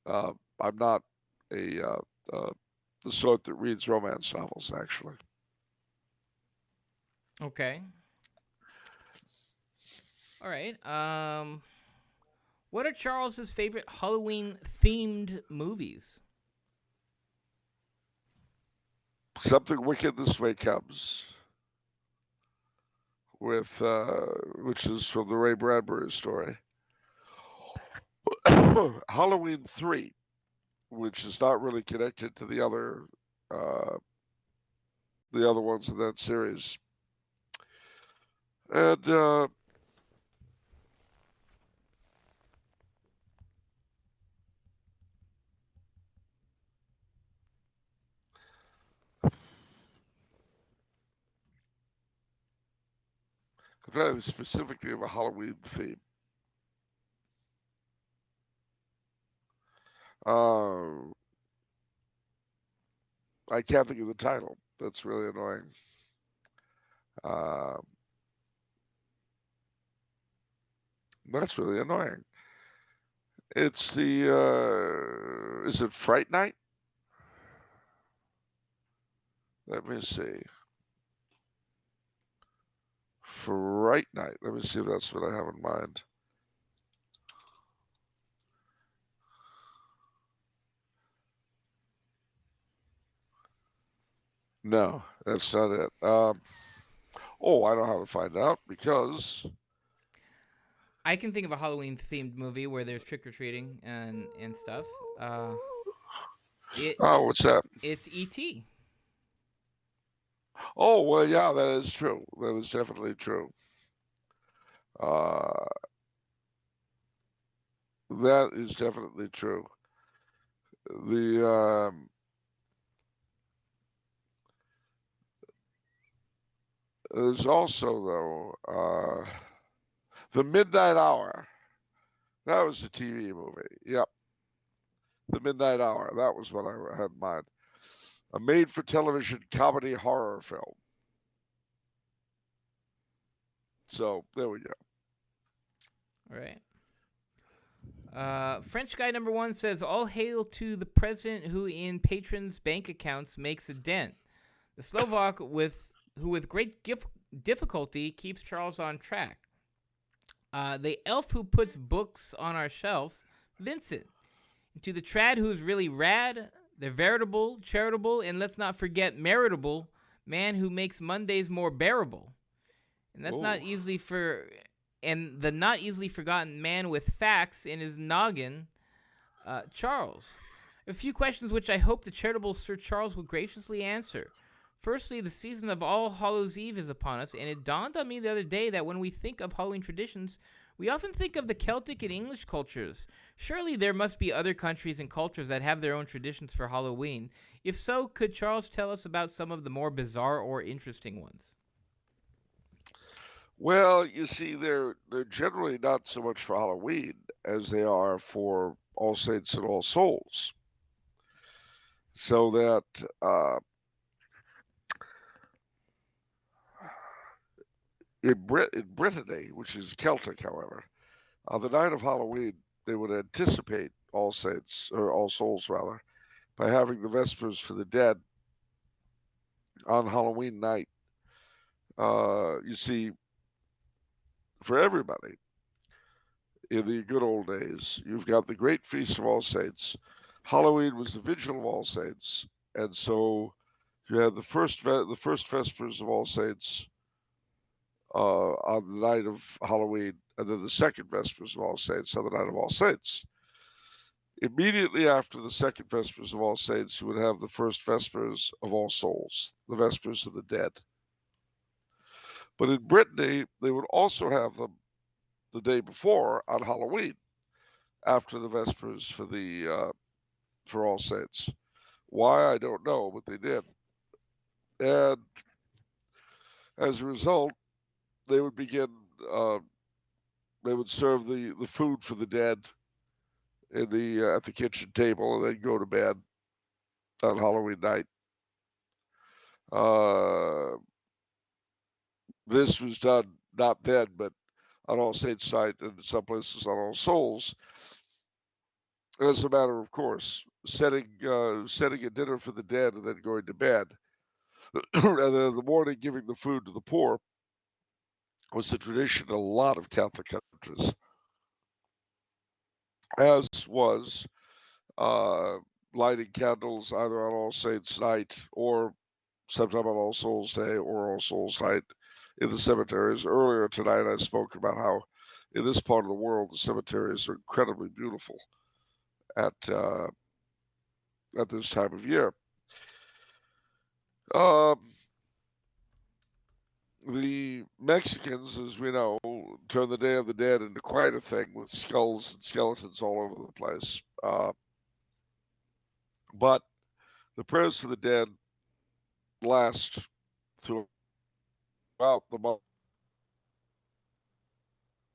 I'm not the sort that reads romance novels, actually. Okay. All right. What are Charles's favorite Halloween-themed movies? Something Wicked This Way Comes, with which is from the Ray Bradbury story. Halloween 3, which is not really connected to the other ones in that series. And I'm trying to specifically of a Halloween theme. Uh, I can't think of the title. That's really annoying. Uh, that's really annoying. It's the is it Fright Night? Let me see. Fright Night. Let me see if that's what I have in mind. No, that's not it. Oh, I know how to find out because I can think of a Halloween themed movie where there's trick or treating and stuff. Uh, it oh, what's that? it's E.T. Oh, well, yeah, that is true. That is definitely true. Uh, that is definitely true. The there's also though the Midnight Hour. That was a TV movie. Yep, the Midnight Hour. That was what I had in mind. A made-for-television comedy horror film. So there we go. All right. French guy number one says, "All hail to the president who, in patrons' bank accounts, makes a dent. The Slovak who, with great difficulty, keeps Charles on track. The elf who puts books on our shelf, Vincent. And to the trad who's really rad, the veritable, charitable, and let's not forget meritable man who makes Mondays more bearable. And that's not Oh, easily for and the not easily forgotten man with facts in his noggin, Charles. A few questions which I hope the charitable Sir Charles will graciously answer. Firstly, the season of All Hallows Eve is upon us, and it dawned on me the other day that when we think of Halloween traditions, we often think of the Celtic and English cultures. Surely there must be other countries and cultures that have their own traditions for Halloween. If so, could Charles tell us about some of the more bizarre or interesting ones? well, you see, they're generally not so much for Halloween as they are for All Saints and All Souls. So that in Brittany, which is Celtic, however, on the night of Halloween, they would anticipate All Saints or All Souls rather by having the Vespers for the Dead on Halloween night. You see, for everybody in the good old days, you've got the Great Feast of All Saints. Halloween was the Vigil of All Saints, and so you had the first Vespers of All Saints on the night of Halloween, and then the second Vespers of All Saints on the night of All Saints. Immediately after the second Vespers of All Saints, you would have the first Vespers of All Souls, the Vespers of the Dead. But in Brittany, they would also have them the day before on Halloween, after the Vespers for All Saints. Why I don't know, but they did. And as a result, they would begin. Uh, they would serve the food for the dead in the at the kitchen table, and then go to bed on Halloween night. Uh, this was done not then, but on All Saints night, and in some places on All Souls, as a matter of course, setting a dinner for the dead and then going to bed, and then in the morning giving the food to the poor was the tradition in a lot of Catholic countries, as was uh, lighting candles either on All Saints night or sometime on All Souls Day or All Souls night in the cemeteries. Earlier tonight, I spoke about how in this part of the world the cemeteries are incredibly beautiful at uh, at this time of year. Um, the Mexicans, as we know, turn the Day of the Dead into quite a thing with skulls and skeletons all over the place. But the prayers for the dead last throughout the month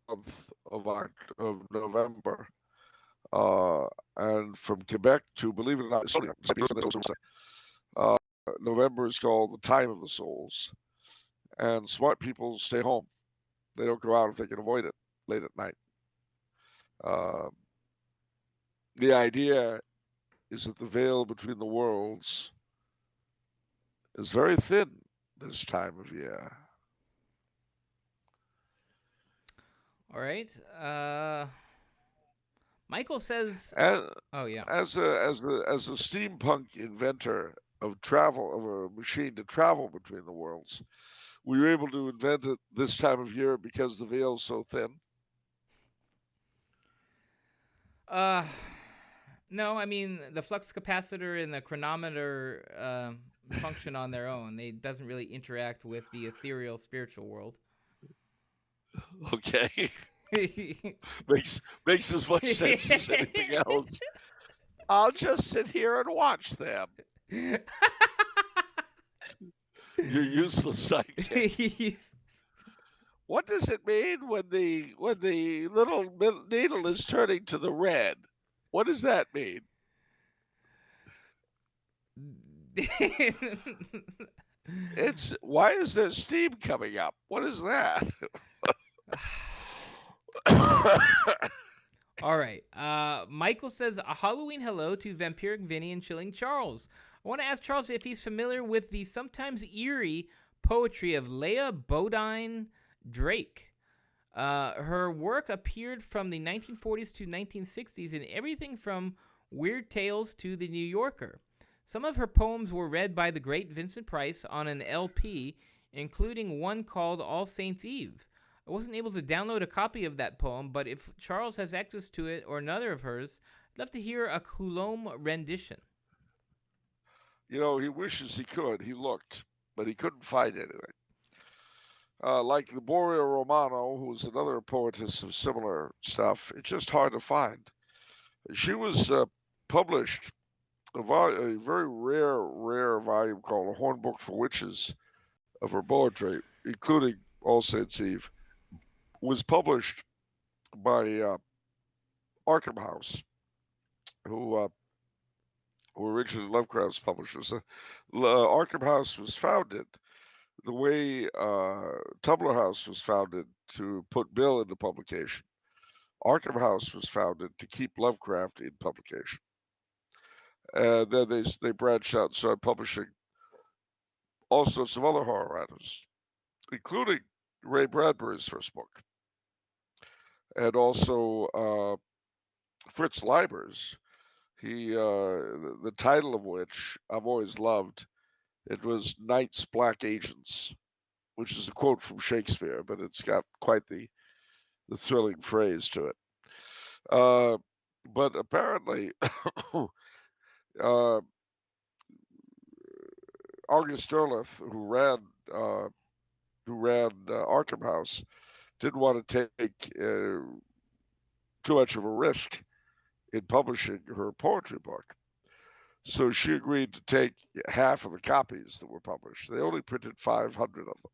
of November. and from Quebec to, believe it or not, uh, November is called the time of the souls. And smart people stay home. They don't go out if they can avoid it late at night. Uh, the idea is that the veil between the worlds is very thin this time of year. All right. Michael says, And "Oh yeah." as a steampunk inventor of travel, of a machine to travel between the worlds, we were able to invent it this time of year because the veil is so thin. No, I mean the flux capacitor and the chronometer function on their own. They doesn't really interact with the ethereal spiritual world. Okay, makes as much sense as anything else. I'll just sit here and watch them. You're useless psychic. What does it mean when the little needle is turning to the red? What does that mean? It's why is there steam coming up? What is that? All right. Michael says a Halloween hello to Vampiric Vinny and Chilling Charles. I want to ask Charles if he's familiar with the sometimes eerie poetry of Leah Bodine Drake. Her work appeared from the 1940s to 1960s in everything from Weird Tales to The New Yorker. Some of her poems were read by the great Vincent Price on an LP, including one called All Saints' Eve. I wasn't able to download a copy of that poem, but if Charles has access to it or another of hers, I'd love to hear a Coulombe rendition. You know, he wishes he could. He looked, but he couldn't find anything. Like the Borea Romano, who's another poetess of similar stuff, it's just hard to find. She was published a very rare volume called A Hornbook for Witches of her poetry, including All Saints' Eve, was published by Arkham House, who originally Lovecraft's publishers. Arkham House was founded the way Tumbler House was founded to put Bill into publication. Arkham House was founded to keep Lovecraft in publication. And then they branched out and started publishing all sorts of other horror writers, including Ray Bradbury's first book, and also Fritz Leiber's. The title of which I've always loved. It was Night's Black Agents, which is a quote from Shakespeare, but it's got quite the thrilling phrase to it. But apparently, August Derleth, who ran Arkham House, didn't want to take too much of a risk in publishing her poetry book. So she agreed to take half of the copies that were published. They only printed 500 of them,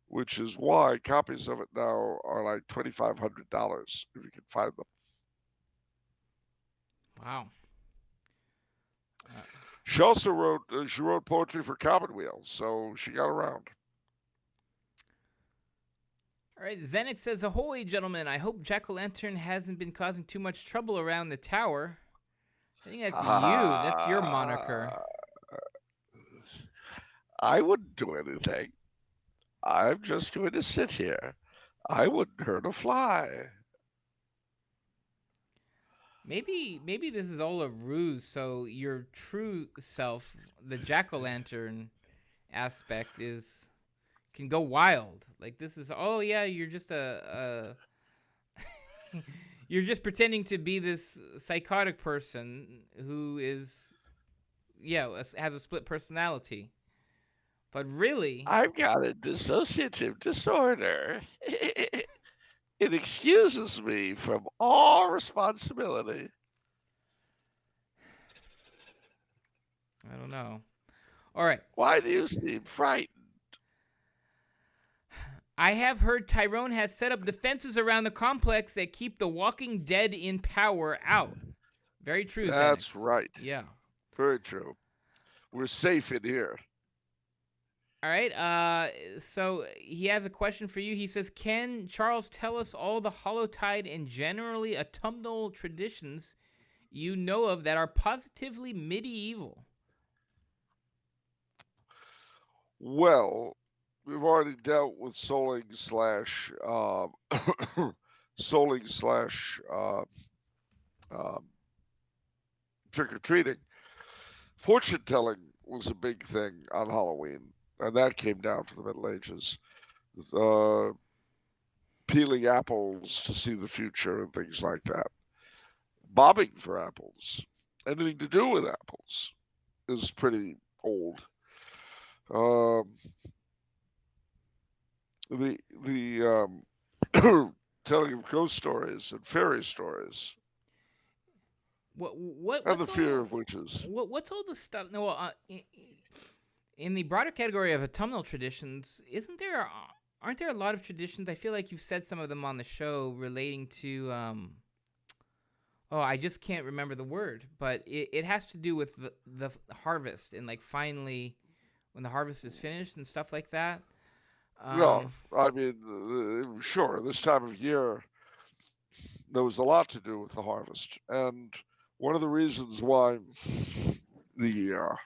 which is why copies of it now are like $2,500 if you can find them. Wow. She also wrote poetry for Commonweal, so she got around. All right, Zenix says, ahoy, gentlemen. I hope Jack-o'-lantern hasn't been causing too much trouble around the tower. I think that's you. That's your moniker. I wouldn't do anything. I'm just going to sit here. I wouldn't hurt a fly. Maybe this is all a ruse, so your true self, the Jack-o'-lantern aspect, can go wild. Like this is, oh yeah, you're just you're just pretending to be this psychotic person who is, has a split personality. But really, I've got a dissociative disorder. It excuses me from all responsibility. I don't know. All right. Why do you seem frightened? I have heard Tyrone has set up defenses around the complex that keep the Walking Dead in power out. Very true, That's Xanax. right. Yeah. Very true. We're safe in here. All right. So he has a question for you. He says, "Can Charles tell us all the Hallowtide and generally autumnal traditions you know of that are positively medieval?" Well, we've already dealt with souling slash souling slash um, trick or treating. Fortune telling was a big thing on Halloween, and that came down from the Middle Ages. Uh, Peeling apples to see the future and things like that. Bobbing for apples, anything to do with apples, is pretty old. Um, the telling of ghost stories and fairy stories and the What's fear all of witches. what's all the stuff? No, in the broader category of autumnal traditions, isn't there? Aren't there a lot of traditions? I feel like you've said some of them on the show relating to. Oh, I just can't remember the word, but it has to do with the harvest and like finally when the harvest is finished and stuff like that. No, Um, I mean, sure, this time of year there was a lot to do with the harvest, and one of the reasons why the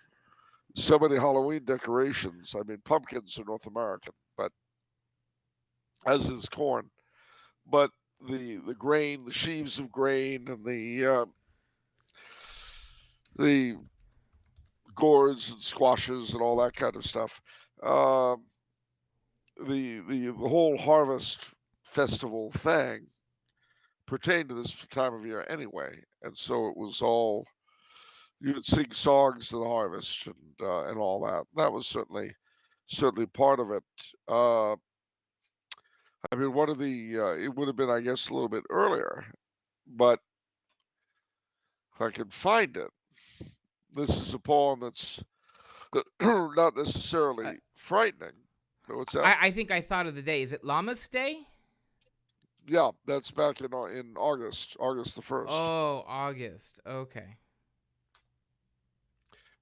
so many Halloween decorations. I mean, pumpkins are North American, but as is corn. But the grain, the sheaves of grain, and the gourds and squashes and all that kind of stuff. Um, the whole harvest festival thing pertained to this time of year anyway, and so it was all you would sing songs to the harvest and all that. That was certainly part of it. I mean, one of the it would have been, I guess, a little bit earlier, but if I can find it, this is a poem that's not I, necessarily frightening. What's that? I think I thought of the day. Is it Lammas Day? Yeah, that's back in August the 1st. Oh, August. Okay.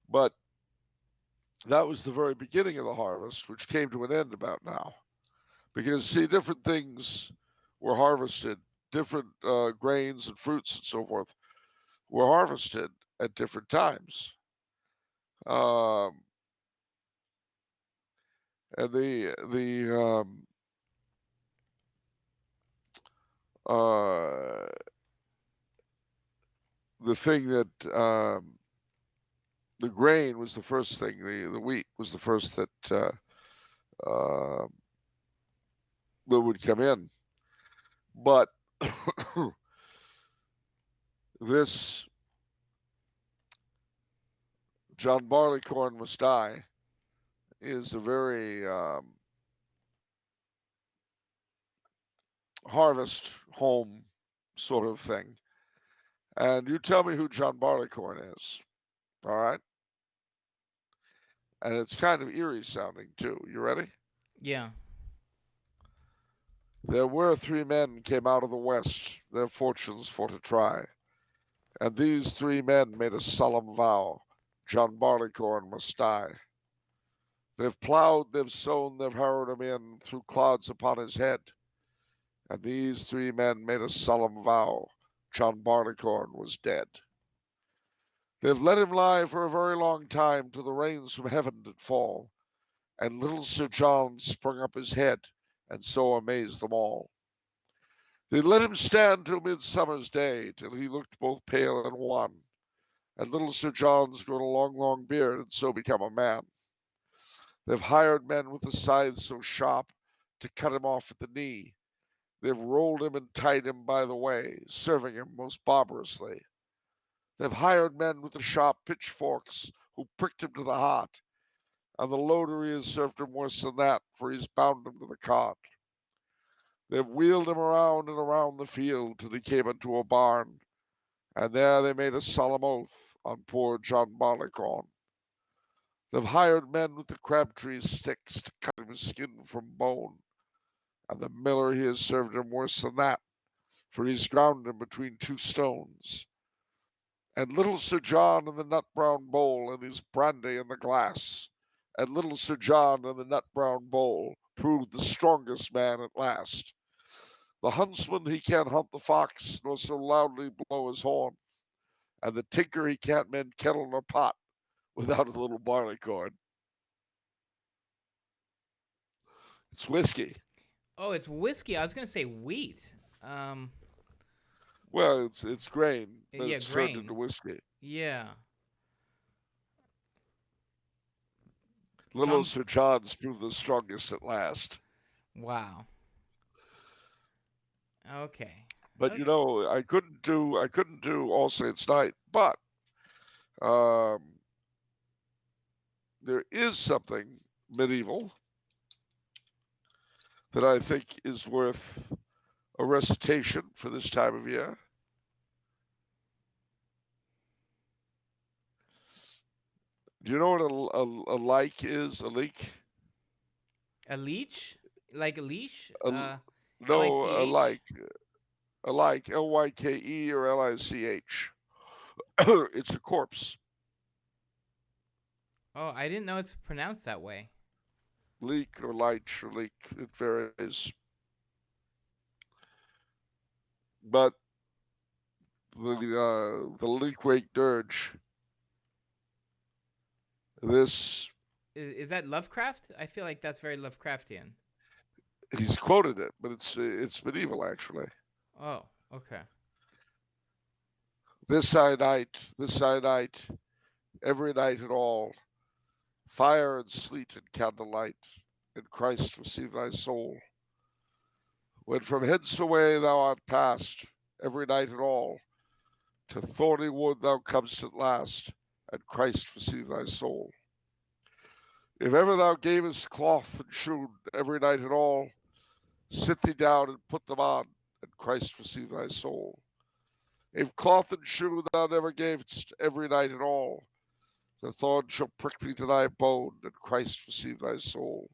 But that was the very beginning of the harvest, which came to an end about now. Because, see, different things were harvested, different grains and fruits and so forth were harvested at different times. Um, and uh, the thing that the grain was the first thing, the wheat was the first uh, that would come in. But this John Barleycorn Must Die is a very harvest home sort of thing. And you tell me who John Barleycorn is, all right? And it's kind of eerie sounding too. You ready? Yeah. There were three men came out of the west, their fortunes for to try. And these three men made a solemn vow, John Barleycorn must die. They've plowed, they've sown, they've harrowed him in through clods upon his head. And these three men made a solemn vow, John Barleycorn was dead. They've let him lie for a very long time till the rains from heaven did fall, and little Sir John sprung up his head, and so amazed them all. They let him stand till midsummer's day, till he looked both pale and wan, and little Sir John's grown a long, long beard, and so become a man. They've hired men with the scythes so sharp to cut him off at the knee. They've rolled him and tied him by the way, serving him most barbarously. They've hired men with the sharp pitchforks who pricked him to the heart, and the loader he has served him worse than that, for he's bound him to the cart. They've wheeled him around and around the field till he came into a barn, and there they made a solemn oath on poor John Barleycorn. They've hired men with the crabtree sticks to cut him skin from bone, and the miller he has served him worse than that, for he's ground him between two stones. And little Sir John in the nut brown bowl, and his brandy in the glass. And little Sir John in the nut brown bowl proved the strongest man at last. The huntsman he can't hunt the fox, nor so loudly blow his horn. And the tinker he can't mend kettle nor pot without a little barleycorn. It's whiskey. Oh, it's whiskey. I was gonna say wheat. Well, it's grain, but Yeah, it's turned grain. into whiskey. Yeah. Little Tom. Sir John's proved the strongest at last. Wow. Okay. But Okay. I couldn't do All Saints Night, but um, there is something medieval that I think is worth a recitation for this time of year. Do you know what a like is? A leak? A leech? Like a leash? A, no, a Lich? like. A like. Lyke or Lich. It's a corpse. Oh, I didn't know it's pronounced that way. Leak or lich or leak. It varies. But the leak wake dirge. This Is that Lovecraft? I feel like that's very Lovecraftian. he's quoted it, but it's medieval actually. Oh, okay. This night, every night at all, fire and sleet and candlelight, and Christ receive thy soul. When from hence away thou art passed, every night at all, to thorny wood thou comest at last, and Christ receive thy soul. If ever thou gavest cloth and shoon every night at all, sit thee down and put them on, and Christ receive thy soul. If cloth and shoe thou never gavest every night at all, the thorn shall prick thee to thy bone, and Christ receive thy soul.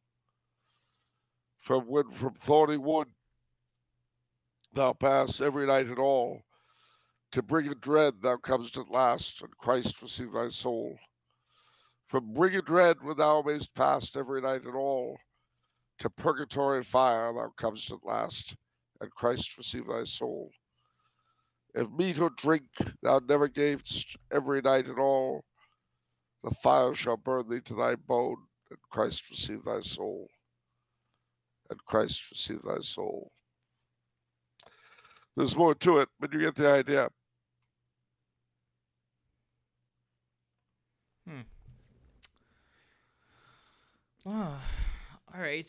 From thorny wood thou pass every night at all, to bring a dread thou comest at last, and Christ receive thy soul. From bring a dread when thou mayst pass every night at all, to purgatory fire thou comest at last, and Christ receive thy soul. If meat or drink thou never gavest every night at all, the fire shall burn thee to thy bone, and Christ receive thy soul. And Christ receive thy soul. There's more to it, but you get the idea. Oh, all right.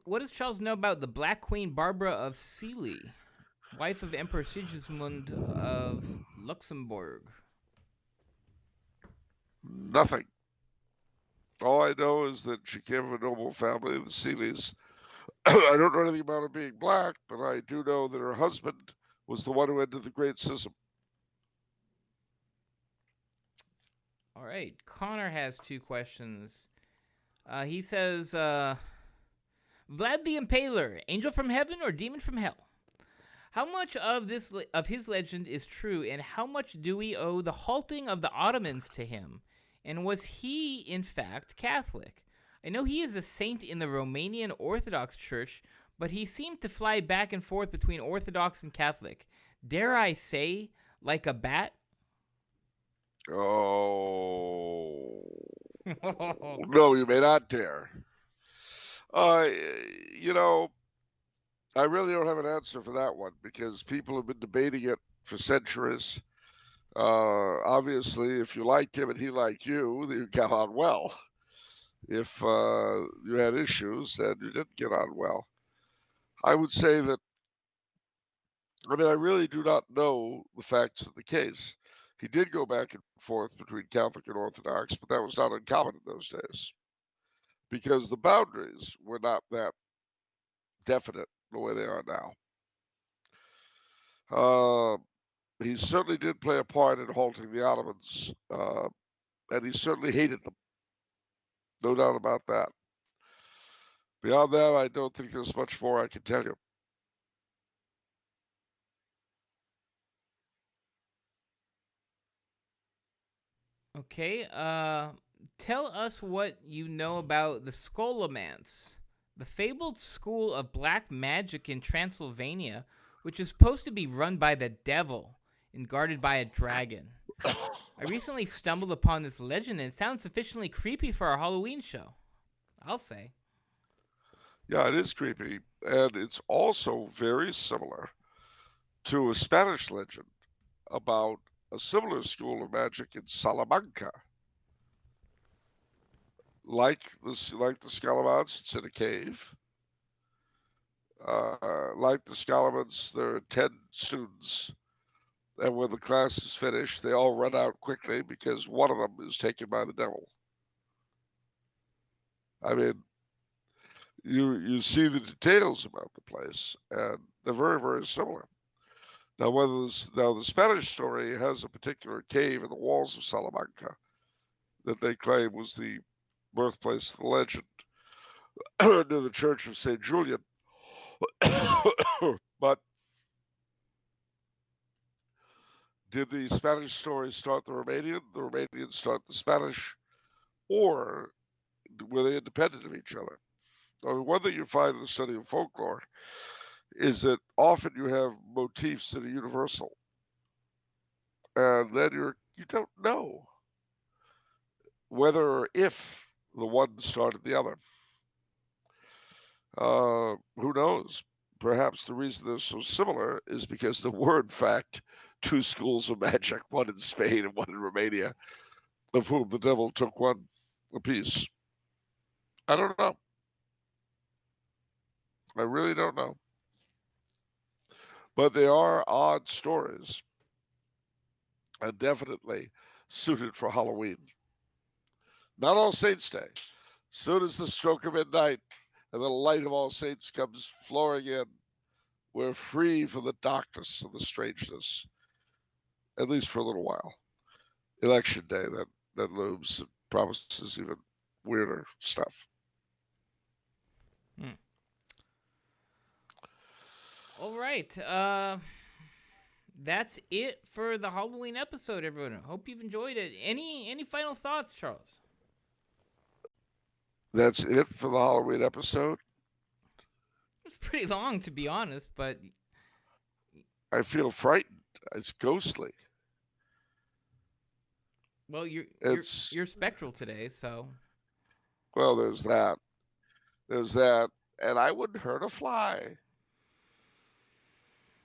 What does Charles know about the Black Queen Barbara of Sealy, wife of Emperor Sigismund of Luxembourg? Nothing. All I know is that she came from a noble family, the Seeleys. I don't know anything about her being black, but I do know that her husband was the one who ended the Great Schism. All right. Connor has two questions. He says, Vlad the Impaler, angel from heaven or demon from hell? How much of his legend is true, and how much do we owe the halting of the Ottomans to him? And was he, in fact, Catholic? I know he is a saint in the Romanian Orthodox Church, but he seemed to fly back and forth between Orthodox and Catholic. Dare I say, like a bat? Oh. No, you may not dare. You know, I really don't have an answer for that one because people have been debating it for centuries. Obviously, if you liked him and he liked you, you got on well. If you had issues, then you didn't get on well. I would say that, I mean, I really do not know the facts of the case. He did go back and forth between Catholic and Orthodox, but that was not uncommon in those days because the boundaries were not that definite the way they are now. He certainly did play a part in halting the Ottomans, and he certainly hated them. No doubt about that. Beyond that, I don't think there's much more I can tell you. Okay, tell us what you know about the Scholomance, the fabled school of black magic in Transylvania, which is supposed to be run by the devil and guarded by a dragon. I recently stumbled upon this legend and it sounds sufficiently creepy for our Halloween show. I'll say. Yeah, it is creepy, and it's also very similar to a Spanish legend about a similar school of magic in Salamanca. Like the Scholomance, it's in a cave. Like the Scholomance, there are 10 students, and when the class is finished, they all run out quickly because one of them is taken by the devil. I mean, you see the details about the place, and they're very, very similar. Now, the Spanish story has a particular cave in the walls of Salamanca that they claim was the birthplace of the legend near the Church of St. Julian. But did the Spanish story start the Romanian start the Spanish, or were they independent of each other? I mean, one thing you find in the study of folklore is that often you have motifs that are universal, and then you don't know whether or if the one started the other. Who knows? Perhaps the reason they're so similar is because there were, in fact, two schools of magic, one in Spain and one in Romania, of whom the devil took one apiece. I don't know. I really don't know. But they are odd stories and definitely suited for Halloween. Not All Saints' Day. Soon as the stroke of midnight and the light of All Saints comes flowing in, we're free from the darkness and the strangeness, at least for a little while. Election day that looms and promises even weirder stuff. All right. That's it for the Halloween episode, everyone. I hope you've enjoyed it. Any final thoughts, Charles? That's it for the Halloween episode. It's pretty long, to be honest, but I feel frightened. It's ghostly. Well, you're spectral today, so. Well, there's that. And I wouldn't hurt a fly.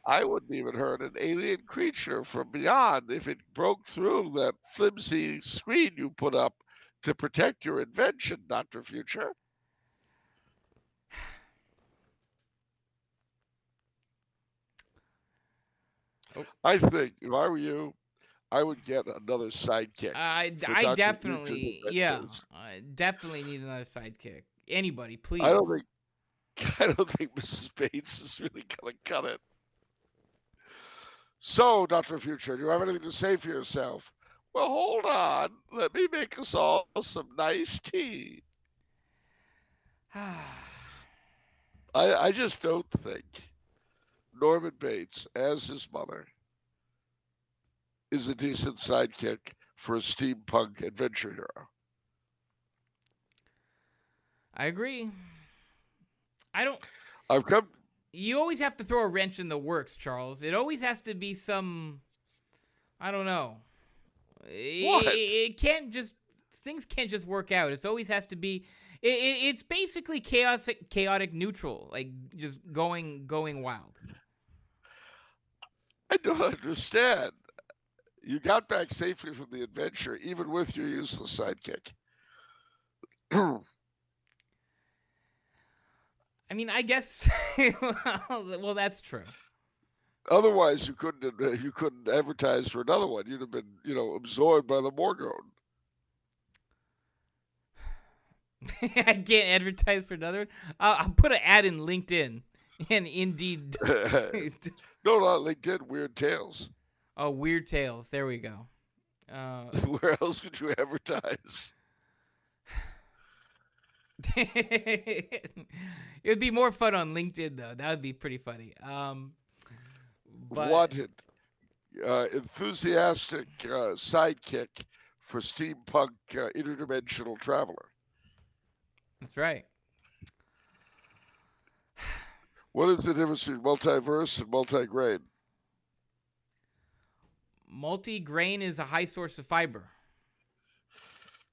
I wouldn't even hurt an alien creature from beyond if it broke through that flimsy screen you put up to protect your invention, Dr. Future. Oh. I think if I were you, I would get another sidekick. I definitely, I definitely need another sidekick. Anybody, please. I don't think Mrs. Bates is really gonna cut it. So, Dr. Future, do you have anything to say for yourself? Well, hold on. Let me make us all some nice tea. I just don't think Norman Bates, as his mother, is a decent sidekick for a steampunk adventure hero. I agree. You always have to throw a wrench in the works, Charles. It always has to be some, I don't know. What? Things can't just work out. It always has to be, it's basically chaotic neutral, like just going wild. I don't understand. You got back safely from the adventure, even with your useless sidekick. I mean, I guess. Well, that's true. Otherwise, you couldn't advertise for another one. You'd have been, absorbed by the Morgone. I can't advertise for another one. I'll put an ad in LinkedIn and Indeed. No, not LinkedIn. Weird Tales. Oh, Weird Tales. There we go. Where else could you advertise? It would be more fun on LinkedIn, though. That would be pretty funny. Wanted, enthusiastic sidekick for steampunk interdimensional traveler. That's right. What is the difference between multiverse and multigrain? Multi-grain is a high source of fiber.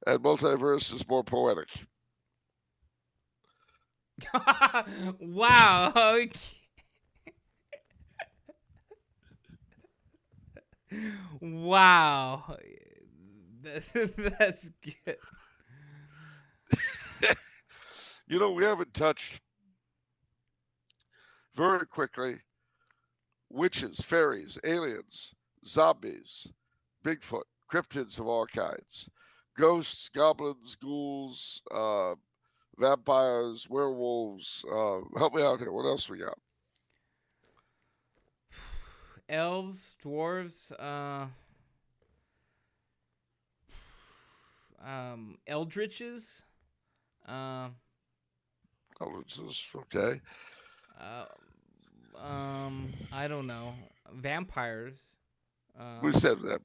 And multiverse is more poetic. Wow. Okay. Wow. That's good. You know, we haven't touched very quickly witches, fairies, aliens, zombies, Bigfoot, cryptids of all kinds, ghosts, goblins, ghouls, vampires, werewolves. Help me out here. What else we got? Elves, dwarves, eldritches, Okay. uh, I don't know, vampires. We said that.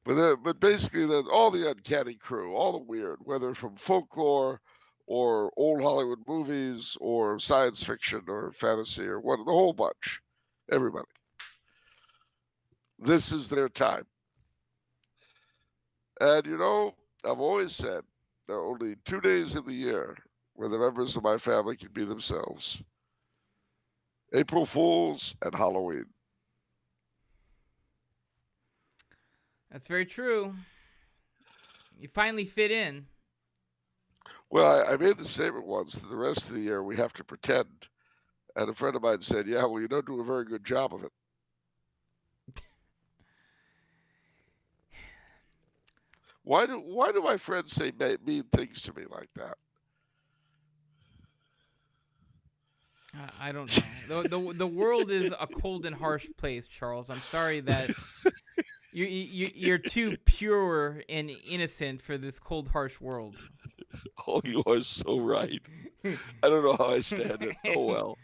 But basically, all the uncanny crew, all the weird, whether from folklore or old Hollywood movies or science fiction or fantasy or what, the whole bunch, everybody. This is their time. And you know, I've always said there are only 2 days in the year where the members of my family can be themselves: April Fools and Halloween. That's very true. You finally fit in. Well, I made the statement once that the rest of the year we have to pretend. And a friend of mine said, yeah, well, you don't do a very good job of it. Why do my friends say mean things to me like that? I don't know. The world is a cold and harsh place, Charles. I'm sorry that you're too pure and innocent for this cold, harsh world. Oh, you are so right. I don't know how I stand it. Oh, well.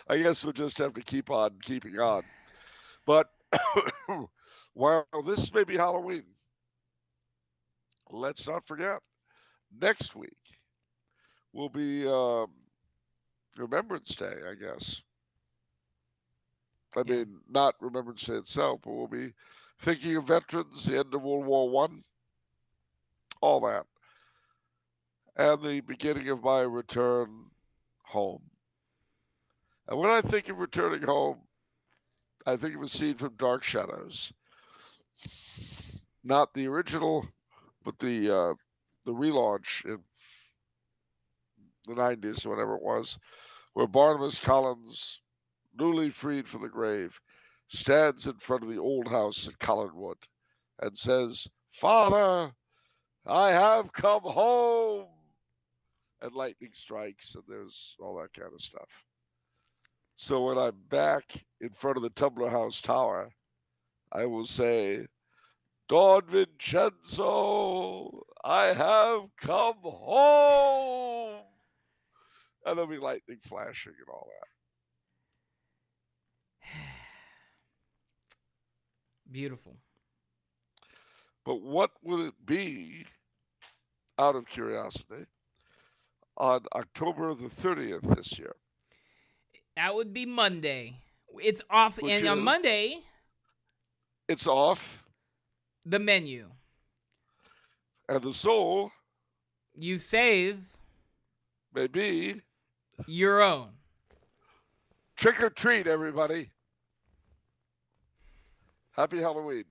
I guess we'll just have to keep on keeping on. But while this may be Halloween, let's not forget, next week will be Remembrance Day, I guess. I mean, not Remembrance Day itself, but we'll be thinking of veterans, the end of World War I, all that. And the beginning of my return home. And when I think of returning home, I think of a scene from Dark Shadows. Not the original, but the relaunch in the 90s, whatever it was, where Barnabas Collins, newly freed from the grave, stands in front of the old house at Collinwood and says, "Father, I have come home." And lightning strikes, and there's all that kind of stuff. So when I'm back in front of the Tumbler House Tower, I will say, "Don Vincenzo, I have come home." And there'll be lightning flashing and all that. Beautiful. But what will it be, out of curiosity, on October the 30th this year? That would be Monday. It's off, and on Monday, it's off. The menu. And the soul you save may be your own. Trick or treat, everybody. Happy Halloween.